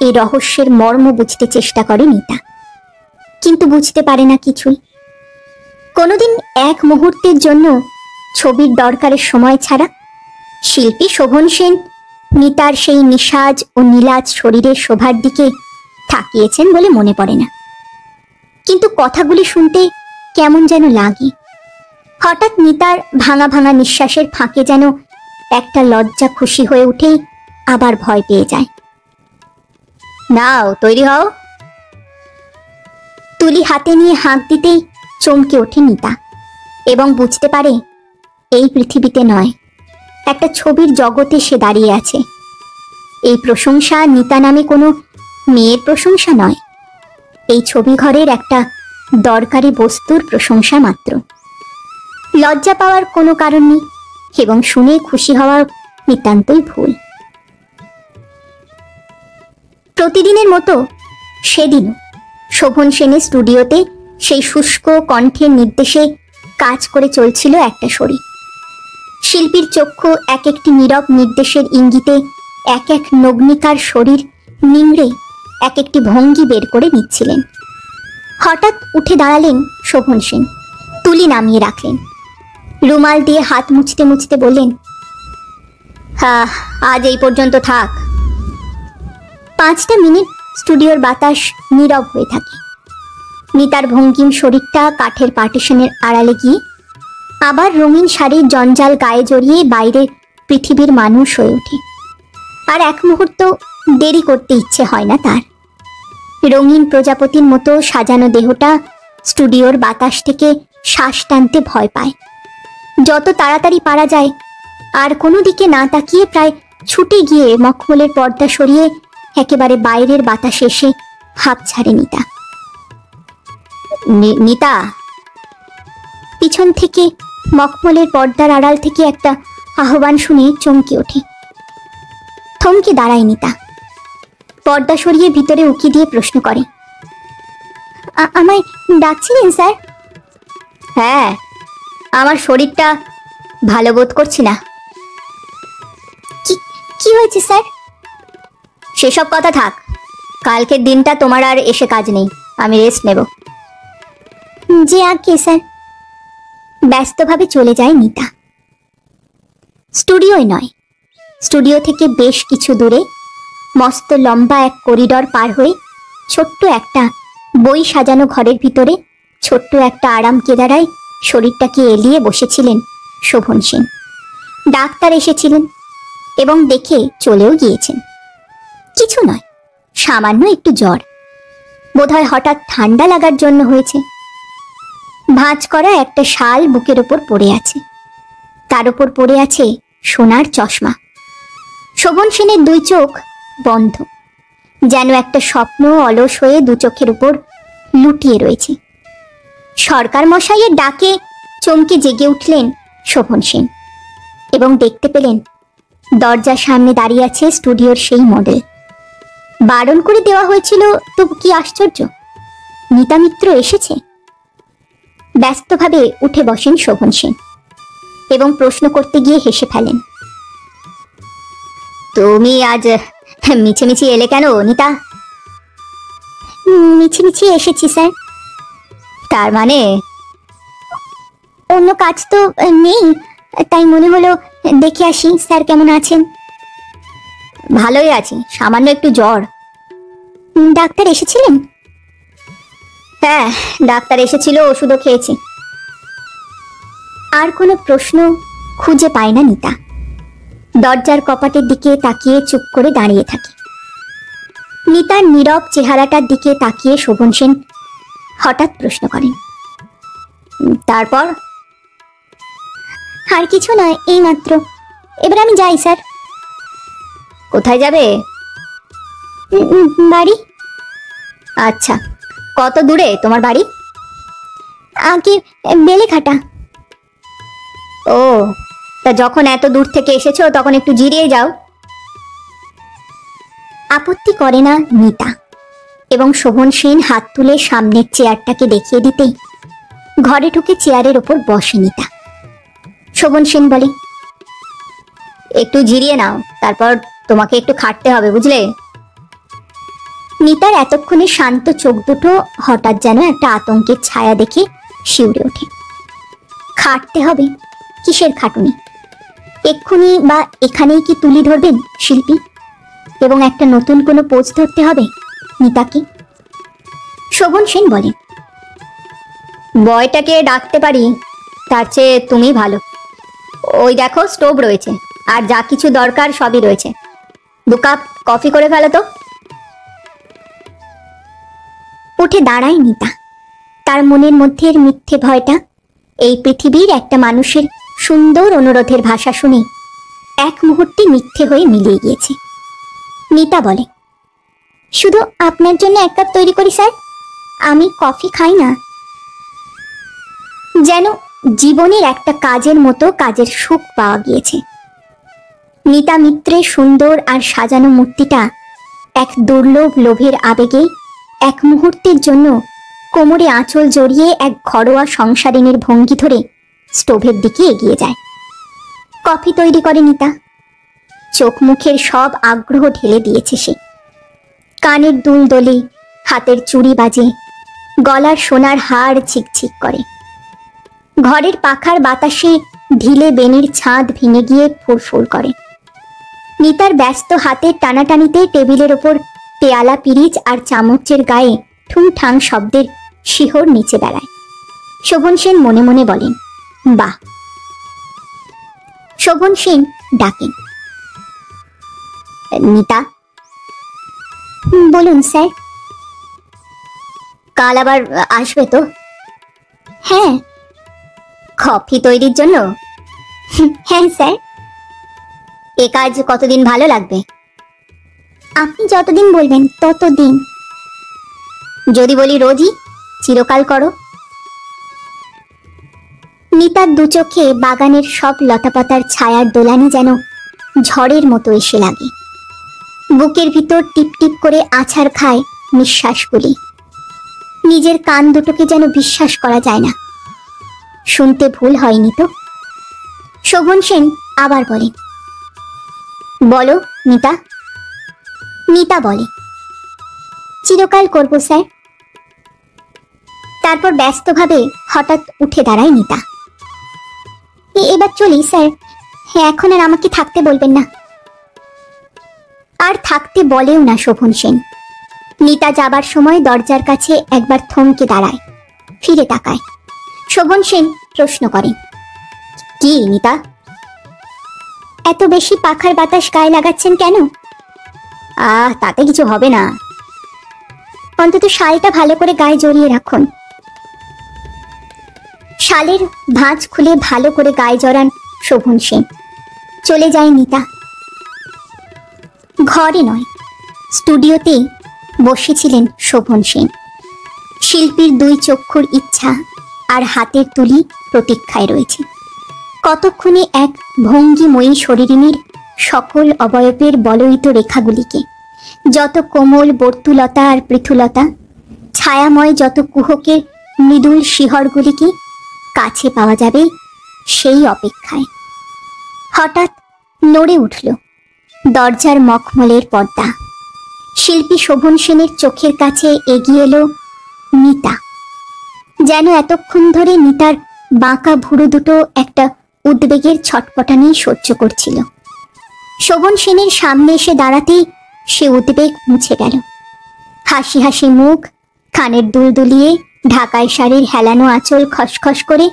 এই রহস্যের মর্ম বুঝতে চেষ্টা করে নিতা, কিন্তু বুঝতে পারে না কিছুই। কোনোদিন এক মুহূর্তের জন্য ছবির দরকারের সময় ছাড়া শিল্পী শোভন সেন নিতার সেই নিসাজ ও নীলাজ শরীরের শোভার দিকে তাকিয়েছেন বলে মনে পড়ে না। কিন্তু কথাগুলি শুনতে কেমন যেন লাগে। হঠাৎ নিতার ভাঙা ভাঙা নিঃশ্বাসের ফাঁকে যেন একটা লজ্জা খুশি হয়ে উঠে আবার ভয় পেয়ে যায়। নাও, তৈরি হও। তুলি হাতে নিয়ে হাঁক দিতেই চমকে ওঠে নিতা এবং বুঝতে পারে এই পৃথিবীতে নয়, একটা ছবির জগতে সে দাঁড়িয়ে আছে। এই প্রশংসা নিতা নামে কোনো মেয়ের প্রশংসা নয়, এই ছবি ঘরের একটা দরকারি বস্তুর প্রশংসা মাত্র। লজ্জা পাওয়ার কোনো কারণ নেই এবং শুনে খুশি হওয়ার নিতান্তই ভুল। প্রতিদিনের মতো সেদিনও শোভন সেনের স্টুডিওতে সেই শুষ্ক কণ্ঠের নির্দেশে কাজ করে চলছিল একটা শরীর। শিল্পীর চক্ষু এক একটি নীরব নির্দেশের ইঙ্গিতে এক এক নগ্নিকার শরীর নিংড়ে এক একটি ভঙ্গি বের করে নিচ্ছিলেন। হঠাৎ উঠে দাঁড়ালেন শোভন সেন, তুলি নামিয়ে রাখলেন, রুমাল দিয়ে হাত মুছতে মুছতে বললেন, হ্যাঁ, আজ এই পর্যন্ত থাক। 5টা মিনিট স্টুডিওর বাতাস নীরব হয়ে থাকে। নিতার ভঙ্গিম শরীরটা কাঠের পার্টিশনের আড়ালে গিয়ে আবার রঙিন শাড়ির জঞ্জাল গায়ে জড়িয়ে বাইরের পৃথিবীর মানুষ হয়ে ওঠে। আর এক মুহূর্ত দেরি করতে ইচ্ছে হয় না তার। রঙিন প্রজাপতির মতো সাজানো দেহটা স্টুডিওর বাতাস থেকে শ্বাস টানতে ভয় পায়। যত তাড়াতাড়ি পারা যায় আর কোনো দিকে না তাকিয়ে প্রায় ছুটে গিয়ে মখমলের পর্দা সরিয়ে একেবারে বাইরের বাতাসে এসে হাঁপ ছাড়ে নিতা। নিতা। পিছন থেকে মখমলের পর্দার আড়াল থেকে একটা আহ্বান শুনে চমকে ওঠে। থমকে দাঁড়ায় নিতা। পর্দা সরিয়ে ভিতরে উকি দিয়ে প্রশ্ন করে, আমায় ডাকছিলেন স্যার? হ্যাঁ, আমার শরীরটা ভালো বোধ করছি না। কি হয়েছে স্যার? সেসব কথা থাক, কালকের দিনটা তোমার আর এসে কাজ নেই, আমি রেস্ট নেব। যে আগে স্যার। ব্যস্তভাবে চলে যায় নিতা। স্টুডিওয় নয়, স্টুডিও থেকে বেশ কিছু দূরে মস্ত লম্বা এক করিডর পার হয়ে ছোট্ট একটা বই সাজানো ঘরের ভিতরে ছোট্ট একটা আরাম কেদারায় শরীরটাকে এলিয়ে বসেছিলেন শোভন সেন। ডাক্তার এসেছিলেন এবং দেখে চলেও গিয়েছেন। কিছু নয়, সামান্য একটু জ্বর, বোধহয় হঠাৎ ঠান্ডা লাগার জন্য হয়েছে। ভাঁজ করা একটা শাল বুকের ওপর পড়ে আছে, তার উপর পড়ে আছে সোনার চশমা। শোভন সেনের 2 চোখ বন্ধ, যেন একটা স্বপ্ন অলস হয়ে 2 চোখের উপর লুটিয়ে রয়েছে। সরকার মশাইয়ের ডাকে চমকে জেগে উঠলেন শোভন সেন এবং দেখতে পেলেন দরজার সামনে দাঁড়িয়ে আছে স্টুডিওর সেই মডেল। বারণ করে দেওয়া হয়েছিল, তবু কি আশ্চর্য, নিতা মিত্র এসেছে। ব্যস্তভাবে উঠে বসেন শোভন সেন এবং প্রশ্ন করতে গিয়ে হেসে ফেলেন, তুমি আজ মিছিমিছি এলে কেন নিতা? মিছিমিছি এসেছি স্যার। তার মানে অন্য কাজ তো নেই, তাই মনে হলো দেখে আসি স্যার কেমন আছেন। ভালোই আছি, সামান্য একটু জ্বর। ডাক্তার এসেছিলেন? হ্যাঁ, ডাক্তার এসেছিল, ওষুধও খেয়েছি। আর কোনো প্রশ্ন খুঁজে পায় না নিতা। দরজার কপাটের দিকে তাকিয়ে চুপ করে দাঁড়িয়ে থাকে। নিতার নীরব চেহারাটার দিকে তাকিয়ে শোভন সেন হঠাৎ প্রশ্ন করেন, তারপর? আর কিছু নয়, এই মাত্র। এবার আমি যাই স্যার। কোথায় যাবে? বাড়ি। আচ্ছা, কত দূরে তোমার বাড়ি? আগে বেলেঘাটা। ও, তা যখন এত দূর থেকে এসেছো তখন একটু জিরিয়ে যাও। আপত্তি করে না নিতা, এবং শোভন সেন হাত তুলে সামনের চেয়ারটাকে দেখিয়ে দিতেই ঘরে ঢুকে চেয়ারের ওপর বসে নিতা। শোভন সেন বলে, একটু জিরিয়ে নাও, তারপর তোমাকে একটু খাটতে হবে, বুঝলে? নিতার এতক্ষণে শান্ত চোখ দুটো হঠাৎ যেন একটা আতঙ্কের ছায়া দেখে শিউরে ওঠে। খাটতে হবে? কিসের খাটুনি? এক্ষুনি বা এখানেই কি তুলি ধরবেন শিল্পী, এবং একটা নতুন কোনো পোজ ধরতে হবে নিতাকে? শোভন সেন বলে, বয়টাকে ডাকতে পারি, তার চেয়ে তুমি ভালো। ওই দেখো, স্টোভ রয়েছে, আর যা কিছু দরকার সবই রয়েছে। 2 কাপ কফি করে ফেলো তো। উঠে দাঁড়ায় নিতা। তার মনের মধ্যে মিথ্যে ভয়টা এই পৃথিবীর একটা মানুষের সুন্দর অনুরোধের ভাষা শুনে এক মুহূর্তে মিথ্যে হয়ে মিলিয়ে গিয়েছে। নিতা বলে, শুধু আপনার জন্য 1 কাপ তৈরি করি স্যার, আমি কফি খাই না। যেন জীবনের একটা কাজের মতো কাজের সুখ পাওয়া গিয়েছে। নিতা মিত্রের সুন্দর আর সাজানো মূর্তিটা এক দুর্লভ লোভের আবেগে এক মুহূর্তের জন্য কোমরে আঁচল জড়িয়ে এক ঘরোয়া সংসারিনীর ভঙ্গি ধরে স্টোভের দিকে এগিয়ে যায়। কফি তৈরি করে নিতা। চোখ মুখের সব আগ্রহ ঢেলে দিয়েছে সে। কানের দুল দোলে, হাতের চুড়ি বাজে, গলার সোনার হাড় ছিকছিক করে। ঘরের পাখার বাতাসে ঢিলে বেনির ছাদ ভেঙে গিয়ে ফুরফুর করে। নিতার ব্যস্ত হাতের টানাটানিতে টেবিলের ওপর পেয়ালা পিরিচ আর চামচের গায়ে ঠুংঠাং শব্দের শিহর নিচে বেড়ায়। শোভন সেন মনে মনে বলেন, বাহ। শোভন সেন ডাকেন, নিতা। বলুন স্যার। কাল আবার আসবে তো? হ্যাঁ। কফি তৈরির জন্য? হ্যাঁ স্যার। এ কাজ কতদিন ভালো লাগবে? আপনি যতদিন বলবেন ততদিন। যদি বলি রোজই, চিরকাল করো? নিতার দু চোখে বাগানের সব লতাপাতার ছায়ার দোলানি যেন ঝড়ের মতো এসে লাগে। বুকের ভিতর টিপটিপ করে আছাড় খায় নিঃশ্বাসগুলি। নিজের কান দুটোকে যেন বিশ্বাস করা যায় না। শুনতে ভুল হয়নি তো? শোভন সেন আবার বলে, বলো নিতা। নিতা বলে, চিরকাল করব স্যার। তারপর ব্যস্তভাবে হঠাৎ উঠে দাঁড়ায় নিতা। এবার চলি স্যার, এখন আর আমাকে থাকতে বলবেন না। আর থাকতে বলেও না শোভন সেন। নিতা যাবার সময় দরজার কাছে একবার থমকে দাঁড়ায়, ফিরে তাকায়। শোভন সেন প্রশ্ন করেন, কি নিতা? এত বেশি পাখার বাতাস গায়ে লাগাচ্ছেন কেন? তাতে কিছু হবে না। অন্তত শালটা ভালো করে গায়ে জড়িয়ে রাখুন। শালের ভাঁজ খুলে ভালো করে গায়ে জড়ান শোভন সেন। চলে যায় নিতা। ঘরে নয়, স্টুডিওতে বসেছিলেন শোভন সেন। শিল্পীর 2 চক্ষুর ইচ্ছা আর হাতের তুলি প্রতীক্ষায় রয়েছে। কতক্ষণে এক ভঙ্গিময়ী শরীরিনীর সকল অবয়বের বলয়িত রেখাগুলিকে, যত কোমল বর্তুলতা আর পৃথুলতা, ছায়াময় যত কুহকের মৃদুল শিহরগুলিকে কাছে পাওয়া যাবে সেই অপেক্ষায়। হঠাৎ নড়ে উঠল দরজার মখমলের পর্দা। শিল্পী শোভন সেনের চোখের কাছে এগিয়ে এলো নিতা। যেন এতক্ষণ ধরে নিতার বাঁকা ভুরু দুটো একটা উদ্বেগের ছটপটানি সহ্য করছিল। শোভন সেনের সামনে এসে দাঁড়াতেই সে উদ্বেগ মুছে গেল। হাসি হাসি মুখ, কানের দুল দুলিয়ে ঢাকায় শাড়ির হেলানো আঁচল খসখস করে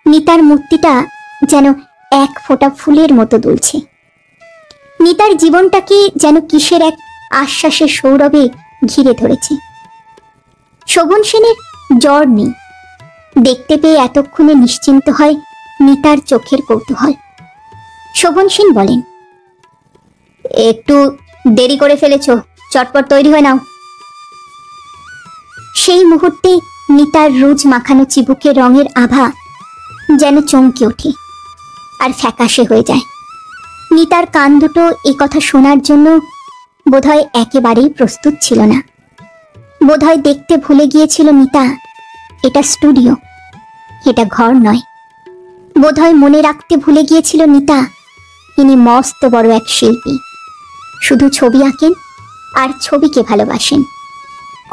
নিতার মূর্তিটা যেন এক ফোঁটা ফুলের মতো দুলছে। নিতার জীবনটাকে যেন কিসের এক আশ্বাসের সৌরভে ঘিরে ধরেছে। শোভন সেনের জ্বর নেই, দেখতে পেয়ে এতক্ষণে নিশ্চিন্ত হয় নিতার চোখের কৌতূহল। শোভন সেন বলেন, একটু দেরি করে ফেলেছ, চটপট তৈরি হয়ে নাও। সেই মুহূর্তে নিতার রোজ মাখানো চিবুকের রঙের আভা যেন চমকে ওঠে আর ফ্যাকাশে হয়ে যায়। নিতার কান দুটো এই কথা শোনার জন্য বোধহয় একেবারেই প্রস্তুত ছিল না। বোধহয় দেখতে ভুলে গিয়েছিল নিতা এটা স্টুডিও, এটা ঘর নয়। বোধহয় মনে রাখতে ভুলে গিয়েছিল নিতা ইনি মস্ত বড় এক শিল্পী, শুধু ছবি আঁকেন আর ছবিকে ভালোবাসেন।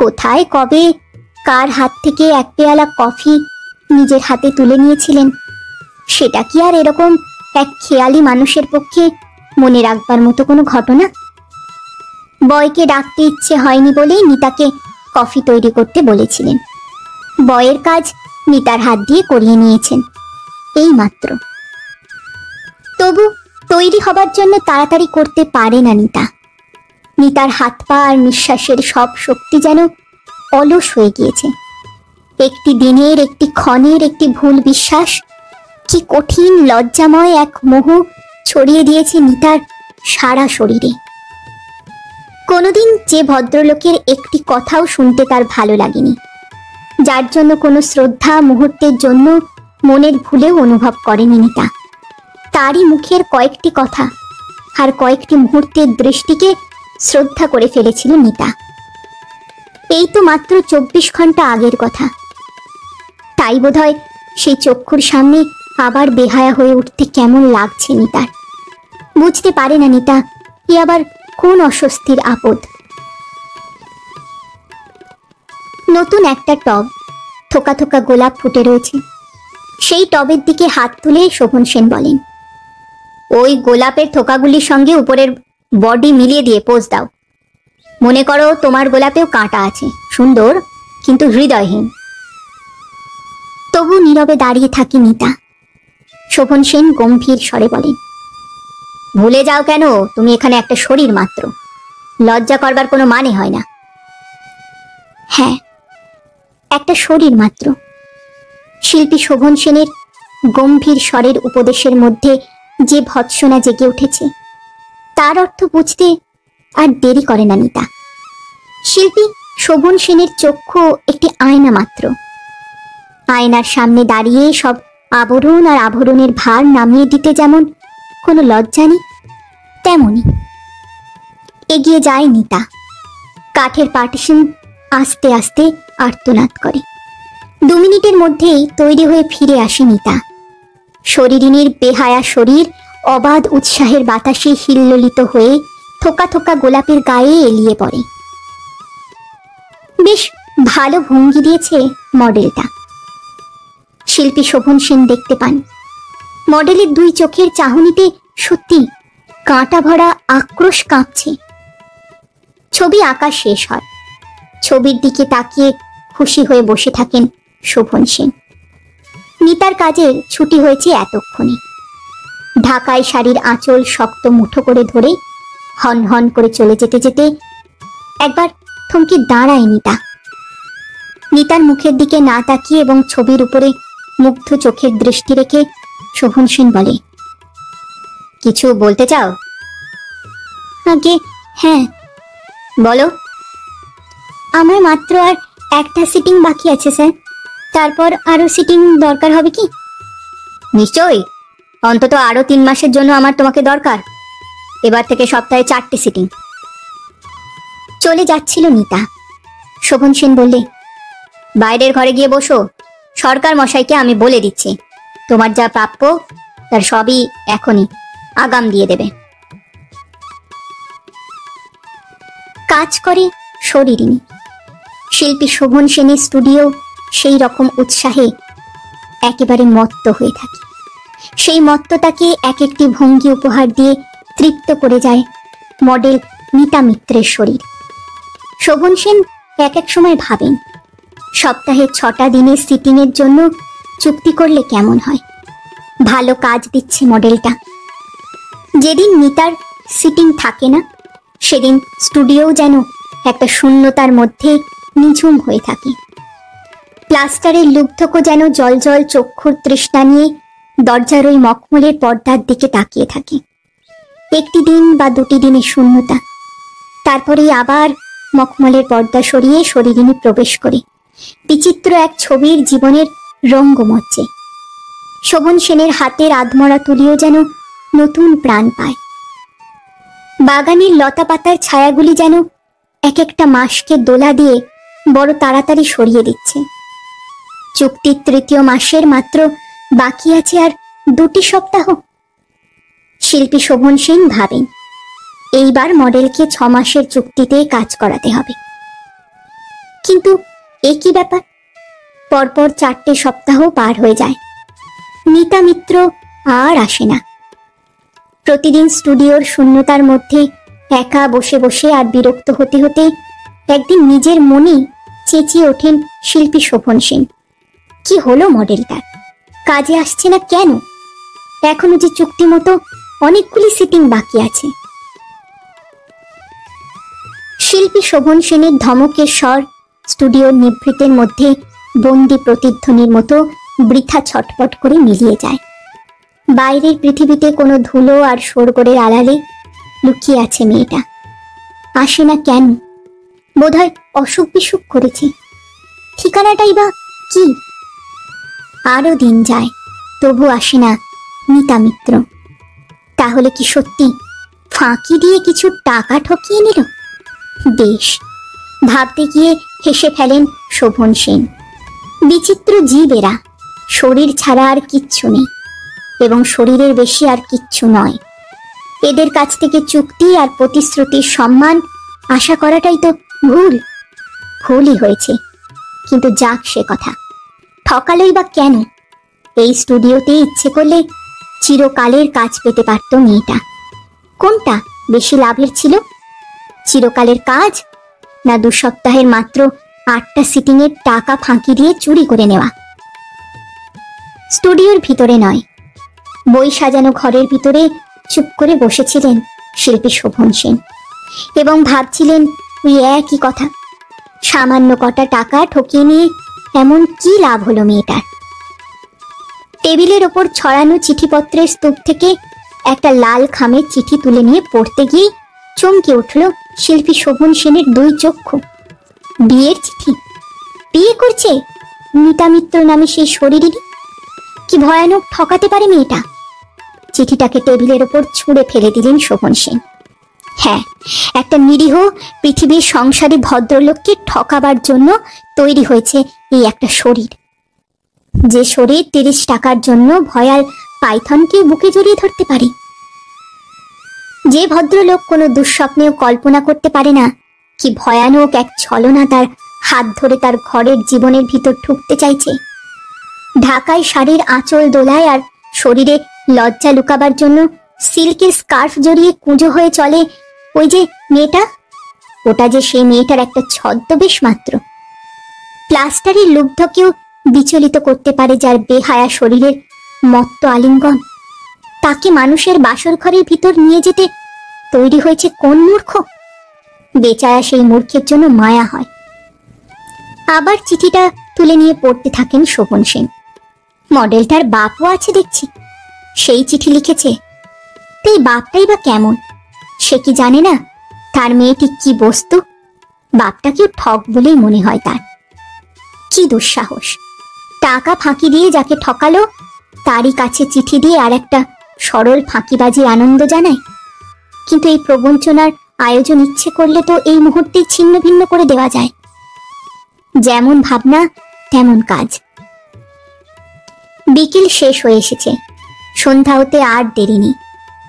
কোথায় কবে কার হাত থেকে এক পেয়ালা কফি নিজের হাতে তুলে নিয়েছিলেন সেটা কি আর এরকম এক খেয়ালি মানুষের পক্ষে মনে রাখবার মতো কোনো ঘটনা? বয়কে ডাকতে ইচ্ছে হয়নি বলেই নিতাকে কফি তৈরি করতে বলেছিলেন। বয়ের কাজ নিতার হাত দিয়ে করিয়ে নিয়েছেন এই মাত্র। তবু তৈরি হবার জন্য তাড়াতাড়ি করতে পারে না নিতা। নিতার হাত পা আর নিঃশ্বাসের সব শক্তি যেন অলস হয়ে গিয়েছে। একটি দিনের, একটি ক্ষণের, একটি ভুল বিশ্বাস কি কঠিন লজ্জাময় এক মোহ ছড়িয়ে দিয়েছে নিতার সারা শরীরে। কোনোদিন যে ভদ্রলোকের একটি কথাও শুনতে তার ভালো লাগেনি, যার জন্য কোনো শ্রদ্ধা মুহূর্তের জন্য মনের ভুলেও অনুভব করেনি নিতা, তারই মুখের কয়েকটি কথা আর কয়েকটি মুহূর্তের দৃষ্টিকে শ্রদ্ধা করে ফেলেছিল নিতা। এই তো মাত্র 24 ঘন্টা আগের কথা। তাই বোধহয় সেই চক্ষুর সামনে আবার বেহায়া হয়ে উঠতে কেমন লাগছে নিতার। বুঝতে পারে না নিতা এ আবার কোন অস্বস্তির আপদ। নতুন একটা টব, থোকা থোকা গোলাপ ফুটে রয়েছে। সেই টবের দিকে হাত তুলে শোভন সেন বলেন, ওই গোলাপের থোকাগুলির সঙ্গে উপরের বডি মিলিয়ে দিয়ে পোজ দাও। মনে করো তোমার গোলাপেও কাঁটা আছে, সুন্দর কিন্তু হৃদয়হীন। তবু নীরবে দাঁড়িয়ে থাকি নিতা। শোভন সেন গম্ভীর স্বরে বলেন, ভুলে যাও কেন, তুমি এখানে একটা শরীর মাত্র, লজ্জা করবার কোনো মানে হয় না। হ্যাঁ, একটা শরীর মাত্র। শিল্পী শোভন সেনের গম্ভীর স্বরের উপদেশের মধ্যে যে ভৎসনা জেগে উঠেছে তার অর্থ বুঝতে আর দেরি করে না নিতা। শিল্পী শোভন সেনের চক্ষু একটি আয়না মাত্র। আয়নার সামনে দাঁড়িয়ে সব আবরণ আর আভরণের ভার নামিয়ে দিতে যেমন কোনো লজ্জা নেই, তেমনি এগিয়ে যায় নিতা। কাঠের পার্টিশন আস্তে আস্তে আর্তনাদ করে। 2 মিনিটের মধ্যেই তৈরি হয়ে ফিরে আসে নিতা। শরীরিনীর বেহায়া শরীর অবাধ উৎসাহের বাতাসে হিল্লোলিত হয়ে থোকা থোকা গোলাপের গায়ে এলিয়ে পড়ে। বেশ ভালো ভঙ্গি দিয়েছে মডেলটা। শিল্পী শোভন সেন দেখতে পান মডেলের 2 চোখের চাহনিতে সত্যি কাঁটা ভরা আক্রোশ কাঁপছে। ছবি আঁকা শেষ হয়। ছবির দিকে তাকিয়ে খুশি হয়ে বসে থাকেন শোভন সেন। নিতার কাজের ছুটি হয়েছে এতক্ষণে। ঢাকায় শাড়ির আঁচল শক্ত মুঠো করে ধরে হন হন করে চলে যেতে যেতে একবার থমকে দাঁড়ায় নিতা। নিতার মুখের দিকে না তাকিয়ে এবং ছবির উপরে মুগ্ধ চোখের দৃষ্টি রেখে শোভন সেন বলে, কিছু বলতে চাও? আগে হ্যাঁ। বলো। আমার মাত্র আর একটা সিটিং বাকি আছে স্যার, তারপর আরো সিটিং দরকার হবে কি? নিশ্চয়ই, অন্তত আরো 3 মাসের জন্য আমার তোমাকে দরকার। এবার থেকে সপ্তাহে 4টে সিটিং। চলে যাচ্ছিল নিতা। শোভন সেন বললে, বাইরের ঘরে গিয়ে বসো, সরকার মশাইকে আমি বলে দিচ্ছি তোমার যা প্রাপ্য তার সবই এখনই আগাম দিয়ে দেবে। কাজ করে শরীরিনী। শিল্পী শোভন সেনের স্টুডিও সেই রকম উৎসাহে একেবারে মত্ত হয়ে থাকে। সেই মত্ততাকে এক একটি ভঙ্গি উপহার দিয়ে তৃপ্ত করে যায় মডেল মিতা মিত্রের শরীর। শোভন সেন এক এক সময় ভাবেন, সপ্তাহে 6টা দিনের সিটিংয়ের জন্য চুক্তি করলে কেমন হয়। ভালো কাজ দিচ্ছে মডেলটা। যেদিন মিতার সিটিং থাকে না, সেদিন স্টুডিও যেন একটা শূন্যতার মধ্যে নিঝুম হয়ে থাকে। প্লাস্টারের লুব্ধকও যেন জল জল চক্ষুর তৃষ্ণা নিয়ে দরজার ওই মখমলের পর্দার দিকে তাকিয়ে থাকে। একটি দিন বা 2টি দিনের শূন্যতা, তারপরেই আবার মখমলের পর্দা সরিয়ে শরীরিনী প্রবেশ করে বিচিত্র এক ছবির জীবনের রঙ্গমঞ্চে। শোভন সেনের হাতের আধমরা তুলিও যেন নতুন প্রাণ পায়। বাগানের লতা পাতার ছায়াগুলি যেন এক একটা মাসকে দোলা দিয়ে বড় তাড়াতাড়ি সরিয়ে দিচ্ছে। চুক্তির 3য় মাসের মাত্র বাকি আছে আর 2টি সপ্তাহ। শিল্পী শোভন সেন ভাবেন, এইবার মডেলকে 6 মাসের চুক্তিতে কাজ করাতে হবে। কিন্তু একই ব্যাপার, পরপর 4টে সপ্তাহ পার হয়ে যায়। মিতা মিত্র আর আসে না। প্রতিদিন স্টুডিওর শূন্যতার মধ্যে একা বসে বসে আর বিরক্ত হতে হতে একদিন নিজের মনেই চেঁচিয়ে ওঠেন শিল্পী শোভন সেন, কি হলো মডেলটার? কাজে আসছে না কেন? এখনো যে চুক্তি মতো অনেকগুলি সিটিং বাকি আছে। শিল্পী শোভন সেনের ধমকের স্বর স্টুডিওর নিভৃতের মধ্যে বন্দি প্রতিধ্বনির মতো বৃথা ছটপট করে মিলিয়ে যায়। বাইরের পৃথিবীতে কোনো ধুলো আর শোরগোলের আড়ালে লুকিয়ে আছে মেয়েটা। আসে না কেন? বোধহয় অসুখ বিসুখ করেছে। ঠিকানাটাই বা কি? আরো দিন যায়, তবু আসে না মিতা মিত্র। তাহলে কি সত্যি ফাঁকি দিয়ে কিছু টাকা ঠকিয়ে নিল? বেশ, ভাবতে গিয়ে হেসে ফেলেন শোভন সেন। বিচিত্র জীব এরা, শরীর ছাড়া আর কিচ্ছু নেই এবং শরীরের বেশি আর কিচ্ছু নয়। এদের কাছ থেকে চুক্তি আর প্রতিশ্রুতির সম্মান আশা করাটাই তো ভুলই হয়েছে। কিন্তু যাক সে কথা, ঠকালই বা কেন? এই স্টুডিওতে ইচ্ছে করলে চিরকালের কাজ পেতে পারত মেয়েটা। কোনটা বেশি লাভের ছিল? চিরকালের কাজ না 2 সপ্তাহের মাত্র 8টা সিটিংয়ের টাকা ফাঁকি দিয়ে চুরি করে নেওয়া? স্টুডিওর ভিতরে নয়, বই সাজানো ঘরের ভিতরে চুপ করে বসেছিলেন শিল্পী শোভন সেন এবং ভাবছিলেন ওই একই কথা। সামান্য কটা টাকা ঠকিয়ে নিয়ে এমন কি লাভ হলো মেয়েটার? টেবিলের ওপর ছড়ানো চিঠিপত্রের স্তূপ থেকে একটা লাল খামের চিঠি তুলে নিয়ে পড়তে গিয়ে চমকে উঠল শিল্পী শোভন সেনের 2 চক্ষু। বিয়ের চিঠি! বিয়ে করছে মিতা মিত্র নামে সেই শরীরেরই? কি ভয়ানক ঠকাতে পারে মেয়েটা! চিঠিটাকে টেবিলের ওপর ছুঁড়ে ফেলে দিলেন শোভন সেন। হ্যাঁ, একটা নিরীহ পৃথিবীর সংসারী ভদ্রলোককে ঠকাবার জন্য তৈরি হয়েছে এই একটা শরীর। যে শরীর 30 টাকার জন্য ভয়াল পাইথনকে বুকে জড়িয়ে ধরতে পারে। যে ভদ্রলোক কোনো দুঃস্বপ্নেও কল্পনা করতে পারে না কি ভয়ানক এক ছলনা তার হাত ধরে তার ঘরের জীবনের ভিতর ঢুকতে চাইছে। ঢাকায় শাড়ির আঁচল দোলায় আর শরীরে লজ্জা লুকাবার জন্য সিল্কের স্কার্ফ জড়িয়ে কুঁজো হয়ে চলে ওই যে মেয়েটা, ওটা যে সেই মেয়েটার একটা ছদ্মবেশ মাত্র। প্লাস্টারের লুব্ধকেও বিচলিত করতে পারে যার বেহায়া শরীরের মত্ত আলিঙ্গন। তাকে মানুষের বাসর ঘরের ভিতর নিয়ে যেতে তৈরি হয়েছে কোন মূর্খ? বেচারা সেই মূর্খের জন্য মায়া হয়। আবার চিঠিটা তুলে নিয়ে পড়তে থাকেন শোভন সেন। মডেলটার বাপও আছে দেখছি, সেই চিঠি লিখেছে। তো এই বাপটাই বা কেমন? সে কি জানে না তার মেয়েটি কি বস্তু? বাপটাকেও ঠক বলেই মনে হয় তার। কি দুঃসাহস! টাকা ফাঁকি দিয়ে যাকে ঠকালো তারই কাছে চিঠি দিয়ে আর একটা সরল ফাঁকিবাজির আনন্দ জানায়। কিন্তু এই প্রবঞ্চনার আয়োজন ইচ্ছে করলে তো এই মুহূর্তে ছিন্ন ভিন্ন করে দেওয়া যায়। যেমন ভাবনা তেমন কাজ। বিকেল শেষ হয়ে এসেছে, সন্ধ্যা হতে আর দেরি নেই।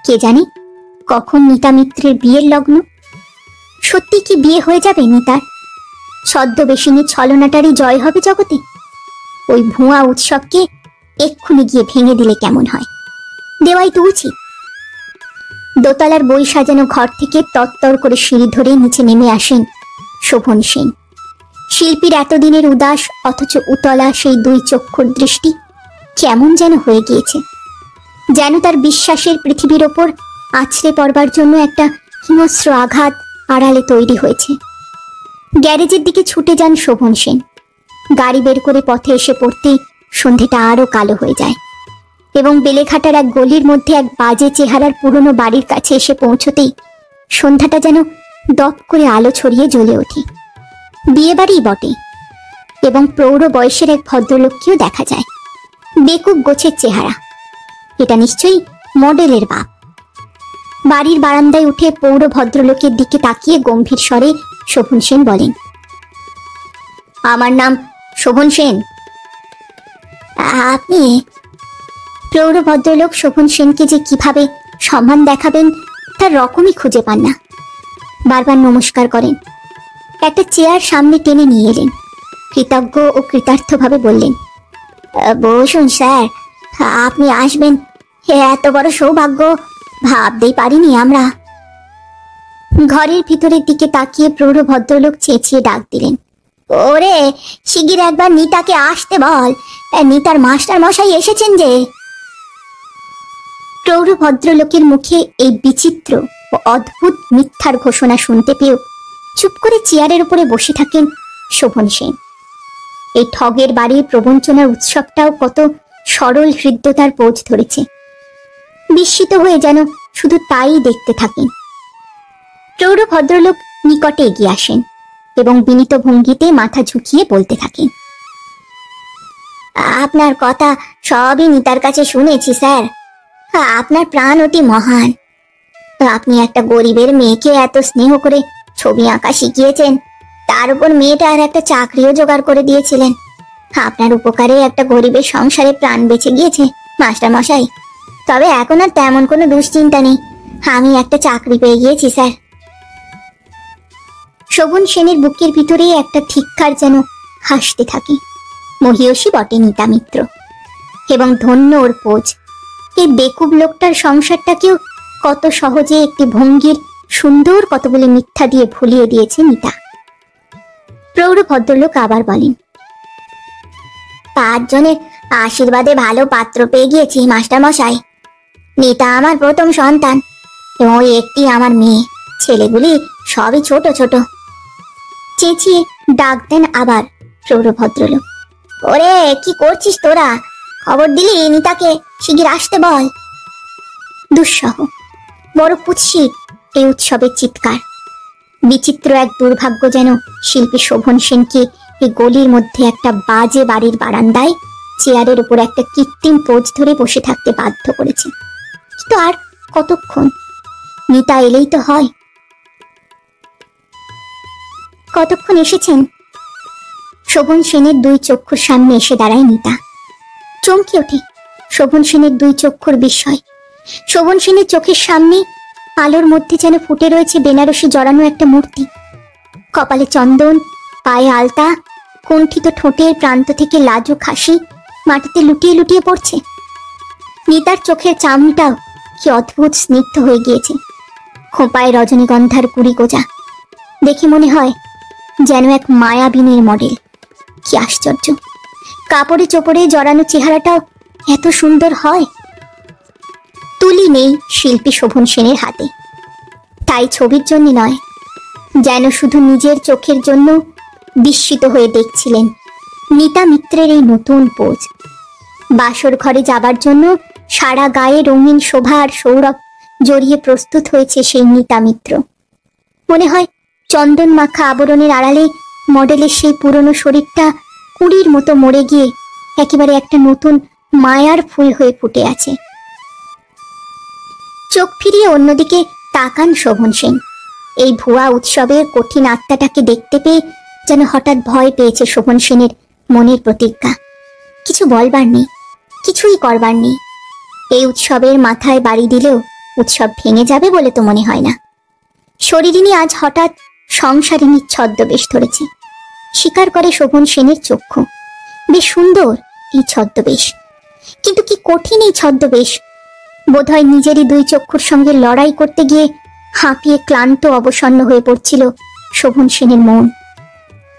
কে জানে কখন মিতা মিত্রের বিয়ের লগ্ন। সত্যি কি বিয়ে হয়ে যাবে মিতার? ছদ্মবেশিনী ছলনাটারই জয় হবে জগতে? ওই ভুয়া উৎসবকে এক্ষুনি গিয়ে ভেঙে দিলে কেমন হয়? দেওয়াই তো উচিত। দোতলার বই সাজানো ঘর থেকে তত্তর করে সিঁড়ি ধরে নিচে নেমে আসেন শোভন সেন। শিল্পীর এতদিনের উদাস অথচ উতলা সেই দুই চক্ষুর দৃষ্টি কেমন যেন হয়ে গিয়েছে, যেন তার বিশ্বাসের পৃথিবীর ওপর আছড়ে পড়বার জন্য একটা হিংস্র আঘাত আড়ালে তৈরি হয়েছে। গ্যারেজের দিকে ছুটে যান শোভন সেন। গাড়ি বের করে পথে এসে পড়তেই সন্ধেটা আরো কালো হয়ে যায় এবং বেলেঘাটার এক গলির মধ্যে এক বাজে চেহারার পুরনো বাড়ির কাছে এসে পৌঁছতেই সন্ধ্যাটা যেন দপ করে আলো ছড়িয়ে জ্বলে ওঠে। বিয়ে বাড়িই বটে, এবং প্রৌঢ় বয়সের এক ভদ্রলোককেও দেখা যায়। বেকুব গোছের চেহারা, এটা নিশ্চয়ই মডেলের বাপ। বাড়ির বারান্দায় উঠে পৌর ভদ্রলোকের দিকে তাকিয়ে গম্ভীর স্বরে শোভন সেন বলেন, আমার নাম শোভন সেন। আপনি? প্রৌঢ় ভদ্রলোক শোভন সেনকে যে কিভাবে সম্মান দেখাবেন তার রকমই খুঁজে পান না। বারবার নমস্কার করেন, একটা চেয়ার সামনে টেনে নিয়ে এলেন, কৃতজ্ঞ ও কৃতার্থভাবে বললেন, বসুন স্যার, আপনি আসবেন এত বড় সৌভাগ্য ভাবতেই পারিনি আমরা। ঘরের ভিতরের দিকে তাকিয়ে প্রৌঢ় ভদ্রলোক চেঁচিয়ে ডাক দিলেন, ওরে শিগগির একবার নিতাকে আসতে বল, নিতার মাস্টার মশাই এসেছেন যে। প্রৌঢ় ভদ্রলোকের মুখে এই বিচিত্র ও অদ্ভুত মিথ্যার ঘোষণা শুনতে পেয়েও চুপ করে চেয়ারের উপরে বসে থাকেন শোভন সেন। এই ঠগের বাড়ির প্রবঞ্চনার উৎসবটাও কত সরল হৃদ্যতার পোজ ধরেছে। বিস্মিত হয়ে যেন শুধু তাই দেখতে থাকেন। প্রৌঢ় ভদ্রলোক নিকটে এগিয়ে আসেন এবং বিনীত ভঙ্গিতে মাথা ঝুঁকিয়ে বলতে থাকেন, আপনার কথা সবই নিতার কাছে শুনেছি স্যার। আপনার প্রাণ অতি মহান। আপনি একটা গরিবের মেয়েকে এত স্নেহ করে ছবি আঁকা শিখিয়েছেন, তার উপর মেয়েটার একটা চাকরিও জোগাড় করে দিয়েছিলেন। আপনার উপকারে একটা গরিবের সংসারে প্রাণ বেঁচে গিয়েছে মাস্টার মশাই। তবে এখন আর তেমন কোনো দুশ্চিন্তা নেই, আমি একটা চাকরি পেয়ে গিয়েছি স্যার। শোভন সেনের বুকের ভিতরে একটা ধিক্কার যেন হাসতে থাকে। মহিয়সী বটে নিতা মিত্র, এবং ধন্য ওর পোজ। এই বেকুব লোকটার সংসারটাকেও কত সহজে একটি ভঙ্গির সুন্দর কতগুলি মিথ্যা দিয়ে ভুলিয়ে দিয়েছে নিতা। প্রৌঢ় ভদ্রলোক আবার বলেন, 5 জনের আশীর্বাদে ভালো পাত্র পেয়ে গিয়েছি মাস্টার মশাই। নিতা আমার প্রথম সন্তান এবং ওই একটি আমার মেয়ে। ছেলেগুলি সবই ছোট ছোট। চেঁচিয়ে ডাক দেন আবার প্রৌঢ় ভদ্রলোক, ওরে কি করছিস তোরা? খবর দিলি নিতাকে শিগগির আসতে বল। দুঃসহ বড় কুৎসিত এই উৎসবের চিৎকার। বিচিত্র এক দুর্ভাগ্য যেন শিল্পী শোভন সেনকে এই গলির মধ্যে একটা বাজে বাড়ির বারান্দায় চেয়ারের উপর একটা কৃত্রিম পোজ ধরে বসে থাকতে বাধ্য করেছে। কিন্তু আর কতক্ষণ? নিতা এলেই তো হয়। কতক্ষণ এসেছেন? শোভন সেনের 2 চক্ষুর সামনে এসে দাঁড়ায় নিতা। চমকে ওঠে শোভন সেনের 2 চক্ষুর বিস্ময়। শোভন সেনের চোখের সামনে আলোর মধ্যে যেন ফুটে রয়েছে বেনারসি জড়ানো একটা মূর্তি। কপালে চন্দন, পায়ে আলতা, কুণ্ঠিত ঠোঁটের প্রান্ত থেকে লাজুক হাসি মাটিতে লুটিয়ে লুটিয়ে পড়ছে। নিতার চোখের চামড়াটাও কি অদ্ভুত স্নিগ্ধ হয়ে গিয়েছে। খোঁপায় রজনীগন্ধার কুড়ি গোজা, দেখে মনে হয় যেন এক মায়াবিনীর মডেল। কি আশ্চর্য! কাপড়ে চোপড়ে জড়ানো চেহারাটাও এত সুন্দর হয়। তুলি নেই শিল্পী শোভন সেনের হাতে, তাই ছবির জন্য নয়, যেন শুধু নিজের চোখের জন্য বিস্মিত হয়ে দেখছিলেন নিতা মিত্রের এই নতুন পোজ। বাসর ঘরে যাবার জন্য সারা গায়ে রঙিন শোভা আর সৌরভ জড়িয়ে প্রস্তুত হয়েছে সেই নিতা মিত্র। মনে হয় চন্দন মাখা আবরণের আড়ালে মডেলের সেই পুরনো শরীরটা কুড়ির মতো মরে গিয়ে একেবারে একটা নতুন মায়ার ফুল হয়ে ফুটে আছে। চোখ ফিরিয়ে অন্যদিকে তাকান শোভন সেন। এই ভুয়া উৎসবের কঠিন আত্মাটাকে দেখতে পেয়ে যেন হঠাৎ ভয় পেয়েছে শোভন সেনের মনের প্রতিজ্ঞা। কিছু বলবার নেই, কিছুই করবার নেই। এই উৎসবের মাথায় বাড়ি দিলেও উৎসব ভেঙে যাবে বলে তো মনে হয় না। শরীরিনী আজ হঠাৎ সংসারিনীর ছদ্মবেশ ধরেছে, স্বীকার করে শোভন সেনের চক্ষু। বেশ সুন্দর এই ছদ্মবেশ, কিন্তু কি কঠিন এই ছদ্মবেশ। বোধহয় নিজেরই দুই চক্ষুর সঙ্গে লড়াই করতে গিয়ে হাঁপিয়ে ক্লান্ত অবসন্ন হয়ে পড়ছিল শোভন সেনের মন।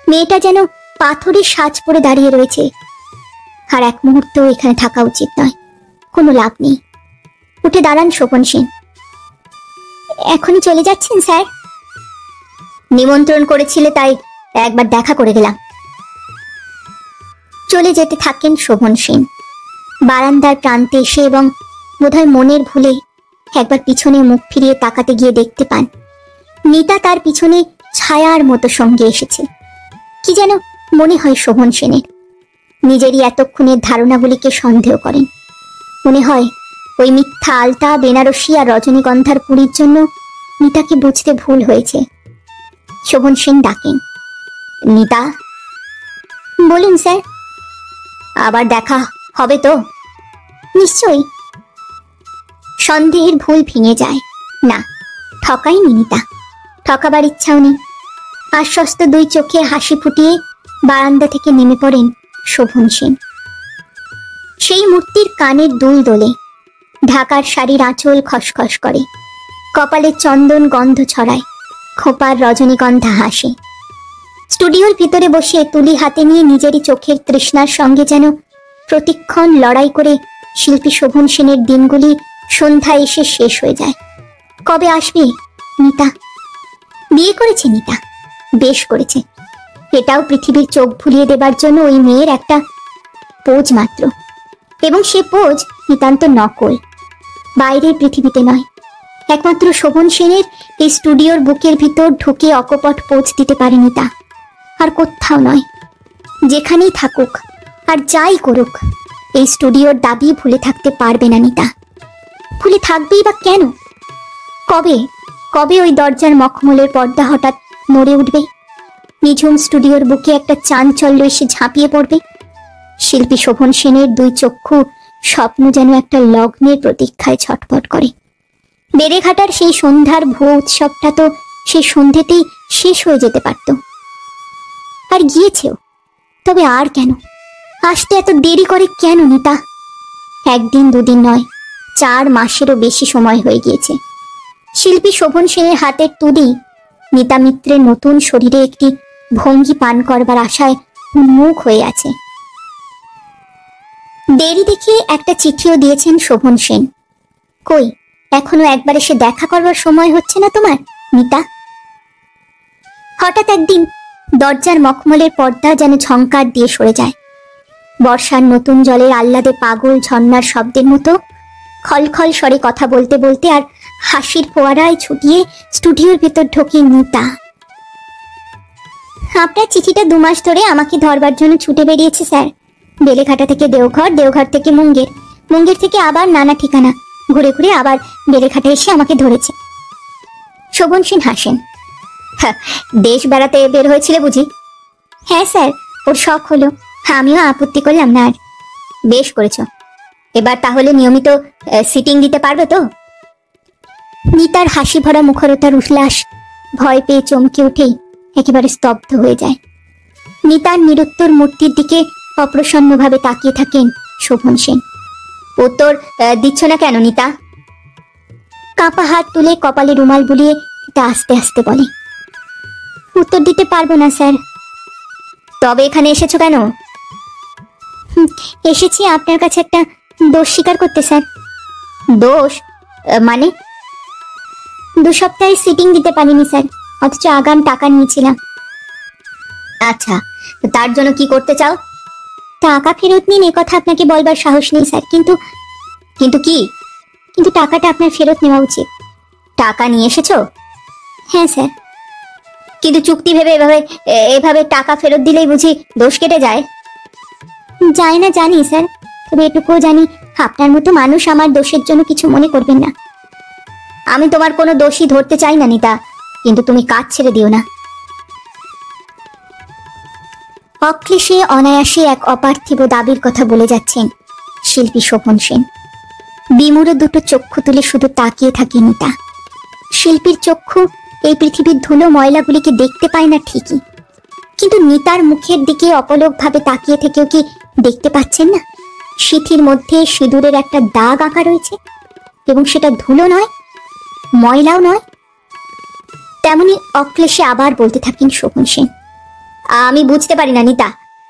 মেয়েটা যেন পাথরের সাজ পরে দাঁড়িয়ে রয়েছে, আর এক মুহূর্তেও এখানে থাকা উচিত নয়, কোনো লাভ নেই। উঠে দাঁড়ান শোভন সেন। এখনই চলে যাচ্ছেন স্যার? নিমন্ত্রণ করেছিলে তাই একবার দেখা করে গেলাম। চলে যেতে থাকেন শোভন সেন। বারান্দার প্রান্তে এসে এবং বোধহয় মনের ভুলে একবার পিছনে মুখ ফিরিয়ে তাকাতে গিয়ে দেখতে পান নিতা তার পিছনে ছায়ার মতো সঙ্গে এসেছে। কি যেন মনে হয় শোভন সেনের। নিজেরই এতক্ষণের ধারণাগুলিকে সন্দেহ করেন। মনে হয় ওই মিথ্যা আলতা, বেনারসি আর রজনীগন্ধার পুরীর জন্য নিতাকে বুঝতে ভুল হয়েছে। শোভন সেন ডাকেন, নিতা। বলুন স্যার। আবার দেখা হবে তো? নিশ্চয়ই। সন্দেহের ভুল ভেঙে যায়। না, ঠকাইনি নিতা, ঠকাবার ইচ্ছাও নেই। আশ্বস্ত দুই চোখে হাসি ফুটিয়ে বারান্দা থেকে নেমে পড়েন শোভন সেন। সেই মূর্তির কানের দুল দোলে, ঢাকার শাড়ির আঁচল খসখস করে, কপালে চন্দন গন্ধ ছড়ায়, খোপার রজনীগন্ধা হাসে। স্টুডিওর ভিতরে বসে তুলি হাতে নিয়ে নিজেরই চোখের তৃষ্ণার সঙ্গে যেন প্রতিক্ষণ লড়াই করে শিল্পী শোভন সেনের দিনগুলি সন্ধ্যায় এসে শেষ হয়ে যায়। কবে আসবে নিতা? বিয়ে করেছে নিতা, বেশ করেছে। এটাও পৃথিবীর চোখ ভুলিয়ে দেবার জন্য ওই মেয়ের একটা পোজ মাত্র, এবং সে পোজ নিতান্ত নকল, বাইরের পৃথিবীতে নয়। একমাত্র শোভন সেনের এই স্টুডিওর বুকের ভিতর ঢুকে অকপট পোজ দিতে পারে নিতা, আর কোথাও নয়। যেখানেই থাকুক আর যাই করুক, এই স্টুডিওর দাবি ভুলে থাকতে পারবে না নিতা। ভুলে থাকবেই বা কেন? কবে কবে ওই দরজার মখমলের পর্দা হঠাৎ নড়ে উঠবে, নিঝুম স্টুডিওর বুকে একটা চাঞ্চল্য এসে ঝাঁপিয়ে পড়বে। শিল্পী শোভন সেনের দুই চক্ষু স্বপ্ন যেন একটা লগ্নের প্রতীক্ষায় ছটফট করে। বেড়েঘাটার সেই সন্ধ্যার ভুয়ো উৎসবটা তো সেই সন্ধ্যেতেই শেষ হয়ে যেতে পারত, আর গিয়েছেও। তবে আর কেন আসতে এত দেরি করে কেন নিতা? একদিন দুদিন নয়, 4 মাসেরও বেশি সময় হয়ে গিয়েছে। শিল্পী শোভন সেনের হাতের তুলি নিতা মিত্রের নতুন শরীরে একটি ভঙ্গি পান করবার আশায় উন্মুখ হয়ে আছে। দেরি দেখে একটা চিঠিও দিয়েছেন শোভন সেন। কই, এখনো একবার এসে দেখা করবার সময় হচ্ছে না তোমার নিতা? হঠাৎ একদিন দরজার মখমলের পর্দা যেন ঝংকার দিয়ে সরে যায়। বর্ষার নতুন জলের আহ্লাদে পাগল ঝর্ণার শব্দের মতো খলখল স্বরে কথা বলতে বলতে আর হাসির ফোয়ারায় ছুটিয়ে স্টুডিওর ভেতর ঢোকে নিতা। আপনার চিঠিটা 2 মাস ধরে আমাকে ধরবার জন্য ছুটে বেরিয়েছে স্যার। বেলেঘাটা থেকে দেওঘর, দেওঘর থেকে মুঙ্গের, মুঙ্গের থেকে আবার নানা ঠিকানা, ঘুরে ঘুরে আবার বেলেঘাটা এসে আমাকে ধরেছে। শোভন সেন হাসেন। দেশ বেড়াতে বের হয়েছিলে বুঝি? হ্যাঁ স্যার, ওর শখ হলো, আমিও আপত্তি করলাম না। আর বেশ করেছ। এবার তাহলে নিয়মিত সিটিং দিতে পারবে তো? নিতার হাসি ভরা মুখরতার উল্লাস ভয় পেয়ে চমকে উঠেই একেবারে স্তব্ধ হয়ে যায়। নিতার নিরুত্তর মূর্তির দিকে অপ্রসন্নভাবে তাকিয়ে থাকেন শোভন সেন। উত্তর দিচ্ছ না কেন নিতা? কাঁপা হাত তুলে কপালে রুমাল বুলিয়ে তা আস্তে আস্তে বলে, উত্তর দিতে পারবো না স্যার। তবে এখানে এসেছো কেন? এসেছি আপনার কাছে একটা দোষ স্বীকার করতে স্যার। দোষ মানে? 2 সপ্তাহে সিটিং দিতে পারিনি স্যার, অথচ আগাম টাকা নিয়েছিলাম। আচ্ছা, তার জন্য কি করতে চাও? টাকা ফেরত নিন এ কথা আপনাকে বলবার সাহস নেই স্যার, কিন্তু কি? কিন্তু টাকাটা আপনার ফেরত নেওয়া উচিত। টাকা নিয়ে এসেছো? হ্যাঁ স্যার। কিন্তু চুক্তি ভেবে এভাবে টাকা ফেরত দিলেই বুঝি দোষ কেটে যায়? যায় না জানি স্যার, তবে এটুকুও জানি আপনার মতো মানুষ আমার দোষের জন্য কিছু মনে করবেন না। আমি তোমার কোনো দোষই ধরতে চাই না নিতা, কিন্তু তুমি কাজ ছেড়ে দিও না। অক্লেশে অনায়াসে এক অপার্থিব দাবির কথা বলে যাচ্ছেন শিল্পী শোভন সেন। বিমূঢ় দুটো চক্ষু তুলে শুধু তাকিয়ে থাকে নিতা। শিল্পীর চক্ষু এই পৃথিবীর ধুলো ময়লাগুলিকে দেখতে পায় না ঠিকই, কিন্তু নিতার মুখের দিকে অপলক ভাবে তাকিয়ে থেকেও কি দেখতে পাচ্ছেন না, সিঁথির মধ্যে সিঁদুরের একটা দাগ আঁকা রয়েছে, এবং সেটা ধুলো নয়, ময়লাও নয়। তেমনি অক্লেশে আবার বলতে থাকেন শোভন সেন, আমি বুঝতে পারি না নিতা,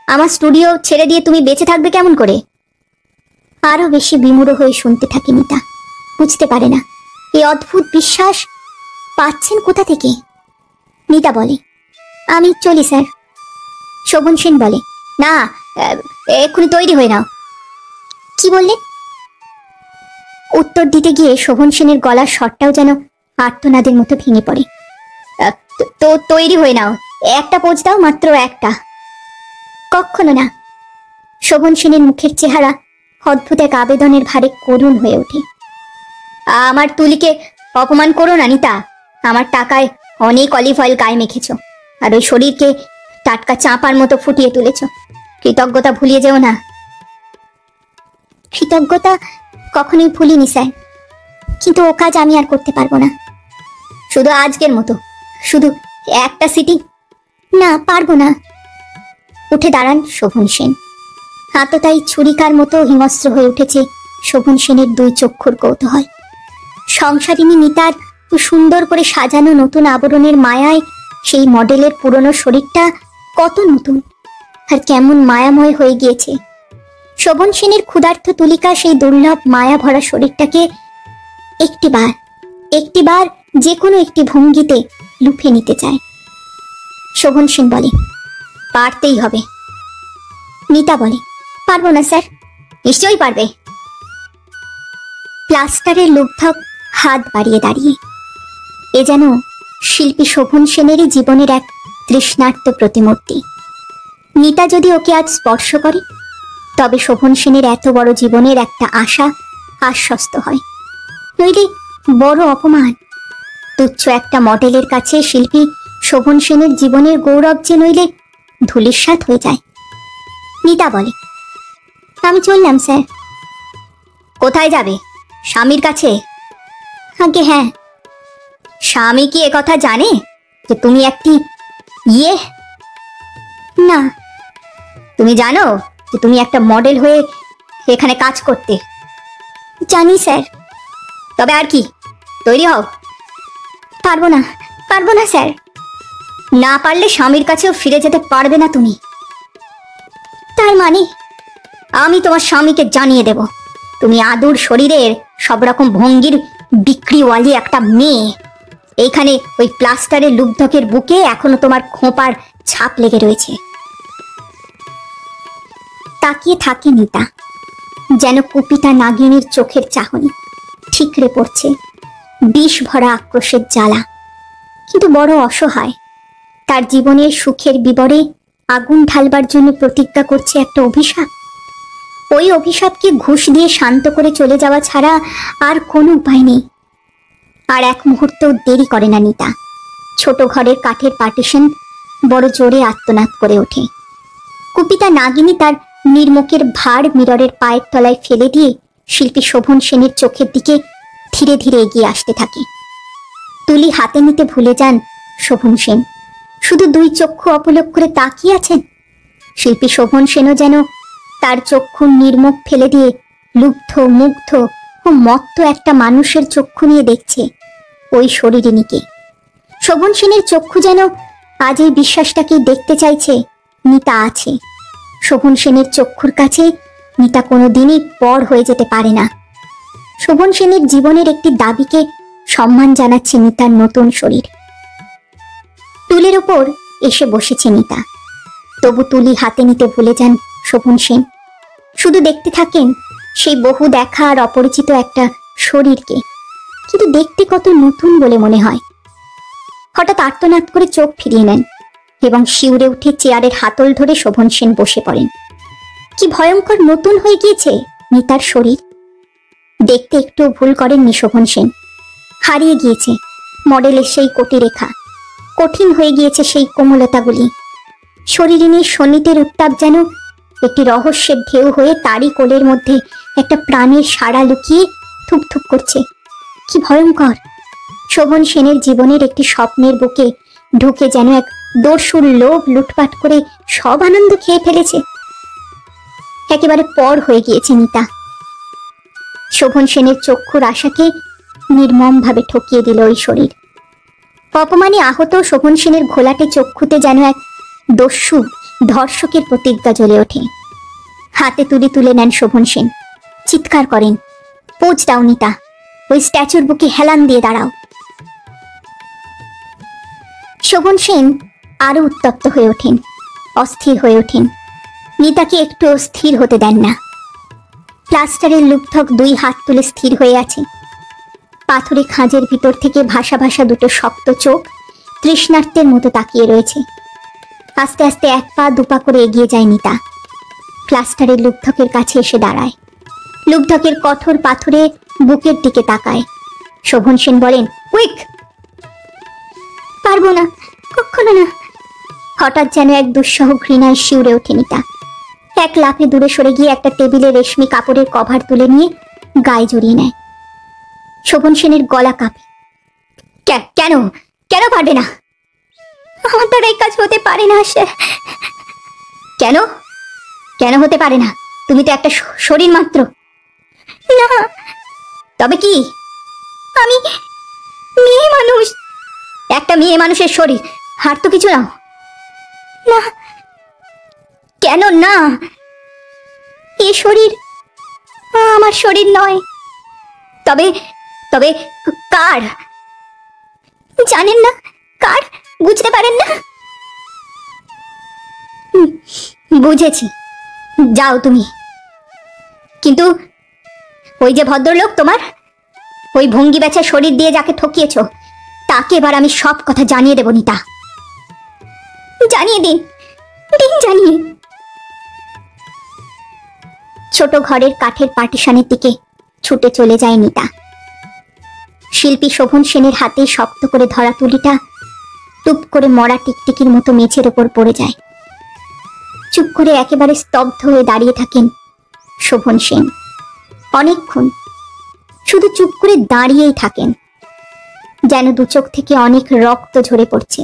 আমার স্টুডিও ছেড়ে দিয়ে তুমি বেঁচে থাকবে কেমন করে? আরো বেশি বিমূঢ় হয়ে শুনতে থাকে নিতা, বুঝতে পারে না এই অদ্ভুত বিশ্বাস পাচ্ছেন কোথা থেকে। নিতা বলে, আমি চলি স্যার। শোভন সেন বলে, না, এক্ষুনি তৈরি হয়ে নাও। কি বললে? উত্তর দিতে গিয়ে শোভন সেনের গলার স্বরটাও যেন আর্তনাদের মতো ভেঙে পড়ে। তো তৈরি হয়ে নাও, একটা পোজ দাও, মাত্র একটা। কখনো না। শোভন সেনের মুখের চেহারা অদ্ভুত এক আবেদনের ভারে করুণ হয়ে ওঠে। আমার তুলিকে অপমান করো না নিতা, আমার টাকায় অনেক অলিভ অয়েল গায়ে মেখেছ, আর ওই শরীরকে টাটকা চাঁপার মতো ফুটিয়ে তুলেছ। কৃতজ্ঞতা ভুলিয়ে যেও না। কৃতজ্ঞতা কখনোই ভুলিনি স্যার, কিন্তু ও কাজ আমি আর করতে পারবো না। শুধু আজকের মতো, শুধু একটা সিটি? না, পারবো না। উঠে দাঁড়ান শোভন সেন। আততায়ী ছুরিকার মতো হিংস্র হয়ে উঠেছে শোভন সেনের দুই চক্ষুর কৌতূহল। সংসারিনী নিতার সুন্দর করে সাজানো নতুন আবরণের মায়ায় সেই মডেলের পুরনো শরীরটা কত নতুন আর কেমন মায়াময় হয়ে গিয়েছে। শোভন সেনের ক্ষুধার্ত তুলিকা সেই দুর্লভ মায়া ভরা শরীরটাকে একটিবার যে কোনো একটি ভঙ্গিতে লুফে নিতে চায়। শোভন সেন বলে, পারতেই হবে। নিতা বলে, পারবো না স্যার। নিশ্চয়ই পারবে। প্লাস্টারের লুব্ধক হাত বাড়িয়ে দাঁড়িয়ে। এ যেন শিল্পী শোভন সেনেরই জীবনের এক তৃষ্ণার্ত প্রতিমূর্তি। নিতা যদি ওকে আজ স্পর্শ করে, তবে শোভন সেনের এত বড় জীবনের একটা আশা আশ্বস্ত হয়। নইলে বড় অপমান। তুচ্ছ একটা মডেলের কাছে শিল্পী শোভন সেনের জীবনের গৌরব যে নইলে ধূলিসাৎ হয়ে যায়। নিতা বলে, আমি চললাম স্যার। কোথায় যাবে? স্বামীর কাছে? আগে হ্যাঁ। স্বামী কি একথা জানে যে তুমি একটি না। তুমি জানো যে তুমি একটা মডেল হয়ে এখানে কাজ করতে? জানি স্যার। তবে আর কি, তৈরি হও। পারবো না স্যার। না পারলে স্বামীর কাছেও ফিরে যেতে পারবে না তুমি। তার মানে? আমি তোমার স্বামীকে জানিয়ে দেব তুমি আদুর শরীরের সব রকম ভঙ্গির বিক্রিওয়ালি একটা মেয়ে। এইখানে ওই প্লাস্টারের লুব্ধকের বুকে এখনো তোমার খোঁপার ছাপ লেগে রয়েছে। তাকিয়ে থাকে নিতা, যেন কুপিতা নাগিনীর চোখের চাহনি ঠিকরে পড়ছে বিষ ভরা আক্রোশের জ্বালা। কিন্তু বড় অসহায়। তার জীবনের সুখের বিবরে আগুন ঢালবার জন্য প্রতিজ্ঞা করছে একটা অভিশাপ। ওই অভিশাপকে ঘুষ দিয়ে শান্ত করে চলে যাওয়া ছাড়া আর কোনো উপায় নেই। আর এক মুহূর্ত দেরি করে না নিতা। ছোট ঘরের কাঠের পার্টিশন বড় জোরে আর্তনাদ করে ওঠে। কুপিতা নাগিনী তার নির্মুখের ভার মিররের পায়ের তলায় ফেলে দিয়ে শিল্পী শোভন সেনের চোখের দিকে ধীরে ধীরে এগিয়ে আসতে থাকে। তুলি হাতে নিতে ভুলে যান শোভন সেন, শুধু দুই চক্ষু অপলক করে তাকিয়ে আছেন। শিল্পী শোভন সেনও যেন তার চক্ষু নির্মুখ ফেলে দিয়ে লুব্ধ, মুগ্ধ ও মত্ত একটা মানুষের চক্ষু নিয়ে দেখছে ওই শরীরিনীকে। শোভন সেনের চক্ষু যেন আজ এই বিশ্বাসটাকেই দেখতে চাইছে নিতা আছে। শোভন সেনের চক্ষুর কাছে নিতা কোনোদিনই পর হয়ে যেতে পারে না। শোভন সেনের জীবনের একটি দাবিকে সম্মান জানাচ্ছে নিতার নতুন শরীর। টুলের উপর এসে বসেছে নিতা, তবু তুলি হাতে নিতে ভুলে যান শোভন সেন। শুধু দেখতে থাকেন সেই বহু দেখা আর অপরিচিত একটা শরীরকে, কিন্তু দেখতে কত নতুন বলে মনে হয়। হঠাৎ আর্তনাদ করে চোখ ফিরিয়ে নেন এবং শিউরে উঠে চেয়ারের হাতল ধরে শোভন সেন বসে পড়েন। কি ভয়ঙ্কর নতুন হয়ে গিয়েছে নিতার শরীর। দেখতে একটু ভুল করেননি শোভন সেন। হারিয়ে গিয়েছে মডেলের সেই কোটি রেখা, কঠিন হয়ে গিয়েছে সেই কোমলতাগুলি। শরীরিনীর সন্নিতের উত্তাপ যেন একটি রহস্যের ঢেউ হয়ে তারই কোলের মধ্যে একটা প্রাণের সাড়া লুকিয়ে থুপথুপ করছে। কি ভয়ঙ্কর! শোভন সেনের জীবনের একটি স্বপ্নের বুকে ঢুকে যেন এক দস্যুর লোভ লুটপাট করে সব আনন্দ খেয়ে ফেলেছে। একেবারে পর হয়ে গিয়েছে মিতা। শোভন সেনের চক্ষুর আশাকে নির্মমভাবে ঠকিয়ে দিল ওই শরীর। অপমানে আহত শোভন সেনের ঘোলাটে চক্ষুতে যেন এক দস্যু ধর্ষকের প্রতিজ্ঞা জ্বলে ওঠে। হাতে তুলি তুলে নেন শোভন সেন, চিৎকার করেন, পোঁচ দাও নিতা, ওই স্ট্যাচুর বুকে হেলান দিয়ে দাঁড়াও। শোভন সেন আরো উত্তপ্ত হয়ে ওঠেন, অস্থির হয়ে ওঠেন। নিতাকে একটু স্থির হতে দেন না। প্লাস্টারের লুপথক দুই হাত তুলে স্থির হয়ে আছে। পাথরে খাঁজের ভিতর থেকে ভাসা ভাসা দুটো শক্ত চোখ তৃষ্ণার্তের মতো তাকিয়ে রয়েছে। আস্তে আস্তে এক পা দুপা করে এগিয়ে যায় নিতা। প্লাস্টারের লুপথকের কাছে এসে দাঁড়ায়। লুপথকের কঠোর পাথরে বুকের দিকে তাকায়। শোভন সেন বলেন, কুইক। পারবো না, কখনো না। হঠাৎ যেন এক দুঃসহ ঘৃণায় শিউরে ওঠে নিতা। এক লাফে দূরে সরে গিয়ে একটা টেবিলে রেশমি কাপড়ের কভার তুলে নিয়ে গায়ে জড়িয়ে নেয়। শোভন সেনের গলা কাঁপে। কেন কেন পারবে না? আমার দ্বারা এই কাজ হতে পারে না স্যার। কেন কেন হতে পারে না? তুমি তো একটা শরীর মাত্র। না। তবে কি? আমি মেয়ে মানুষ। একটা মেয়ে মানুষের শরীর, হার তো কিছু নাও না। কেন না? এ শরীর আমার শরীর নয়। তবে তবে কার? জানেন না? কার? বুঝতে পারেন না? বুঝেছি, যাও তুমি। কিন্তু ওই যে ভদ্রলোক, তোমার ওই ভঙ্গি বেচা শরীর দিয়ে যাকে ঠকিয়েছ, তাকে এবার আমি সব কথা জানিয়ে দেব নিতা। জানিয়ে দিন, জানিয়ে। ছোট ঘরের কাঠের পার্টিশনের দিকে ছুটে চলে যায় নিতা। শিল্পী শোভন সেনের হাতে শক্ত করে ধরা তুলিটা টুপ করে মরা টিকটিকির মতো মেঝের ওপর পড়ে যায়। চুপ করে একেবারে স্তব্ধ হয়ে দাঁড়িয়ে থাকেন শোভন সেন। অনেকক্ষণ শুধু চুপ করে দাঁড়িয়েই থাকেন, যেন দু চোখ থেকে অনেক রক্ত ঝরে পড়ছে।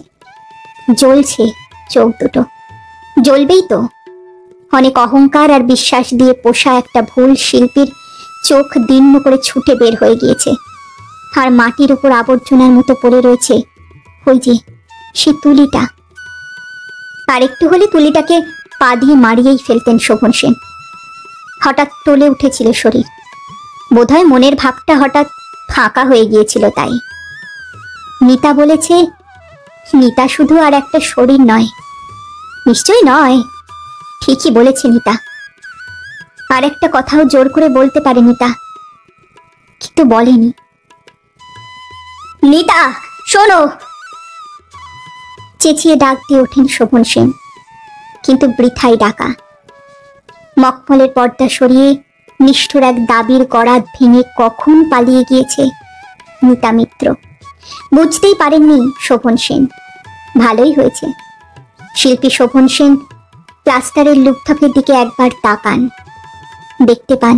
জ্বলছে চোখ দুটো, জ্বলবেই তো। অনেক অহংকার আর বিশ্বাস দিয়ে পোষা একটা ভুল শিল্পীর চোখ দিন্য করে ছুটে বের হয়ে গিয়েছে। আর মাটির উপর আবর্জনার মতো পড়ে রয়েছে ওই যে সে তুলিটা। আর একটু হলে তুলিটাকে পা দিয়ে মারিয়েই ফেলতেন শোভন সেন। হঠাৎ টলে উঠেছিল শরীর, বোধহয় মনের ভাবটা হঠাৎ ফাঁকা হয়ে গিয়েছিল। তাই মিতা বলেছে, মিতা শুধু আর একটা শরীর নয়। নিশ্চয়ই নয়, ঠিকই বলেছে মিতা। আর একটা কথাও জোর করে বলতে পারে মিতা, কিন্তু বলেনি। নিতা, শোনো! চেঁচিয়ে ডাক দিয়ে ওঠেন শোভন সেন, কিন্তু বৃথাই ডাকা। মখমলের পর্দা সরিয়ে নিষ্ঠুর এক দাবির গড়াত ভেঙে কখন পালিয়ে গিয়েছে মিতা মিত্র বুঝতেই পারেননি শোভন সেন। ভালোই হয়েছে। শিল্পী শোভন সেন প্লাস্টারের লুপথকের দিকে একবার তাকান। দেখতে পান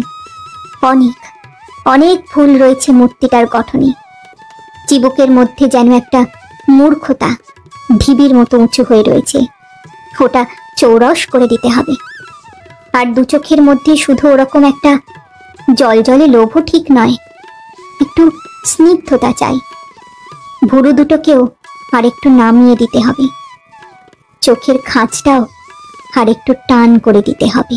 অনেক অনেক ভুল রয়েছে মূর্তিটার গঠনে। চিবুকের মধ্যে যেন একটা মূর্খতা ঢিবির মতো উঁচু হয়ে রয়েছে, ওটা চৌরস করে দিতে হবে। আর দু চোখের মধ্যে শুধু ওরকম একটা জলজলে লোভও ঠিক নয়, একটু স্নিগ্ধতা চাই। ভুরু দুটোকেও আর একটু নামিয়ে দিতে হবে, চোখের খাঁজটাও আর একটু টান করে দিতে হবে।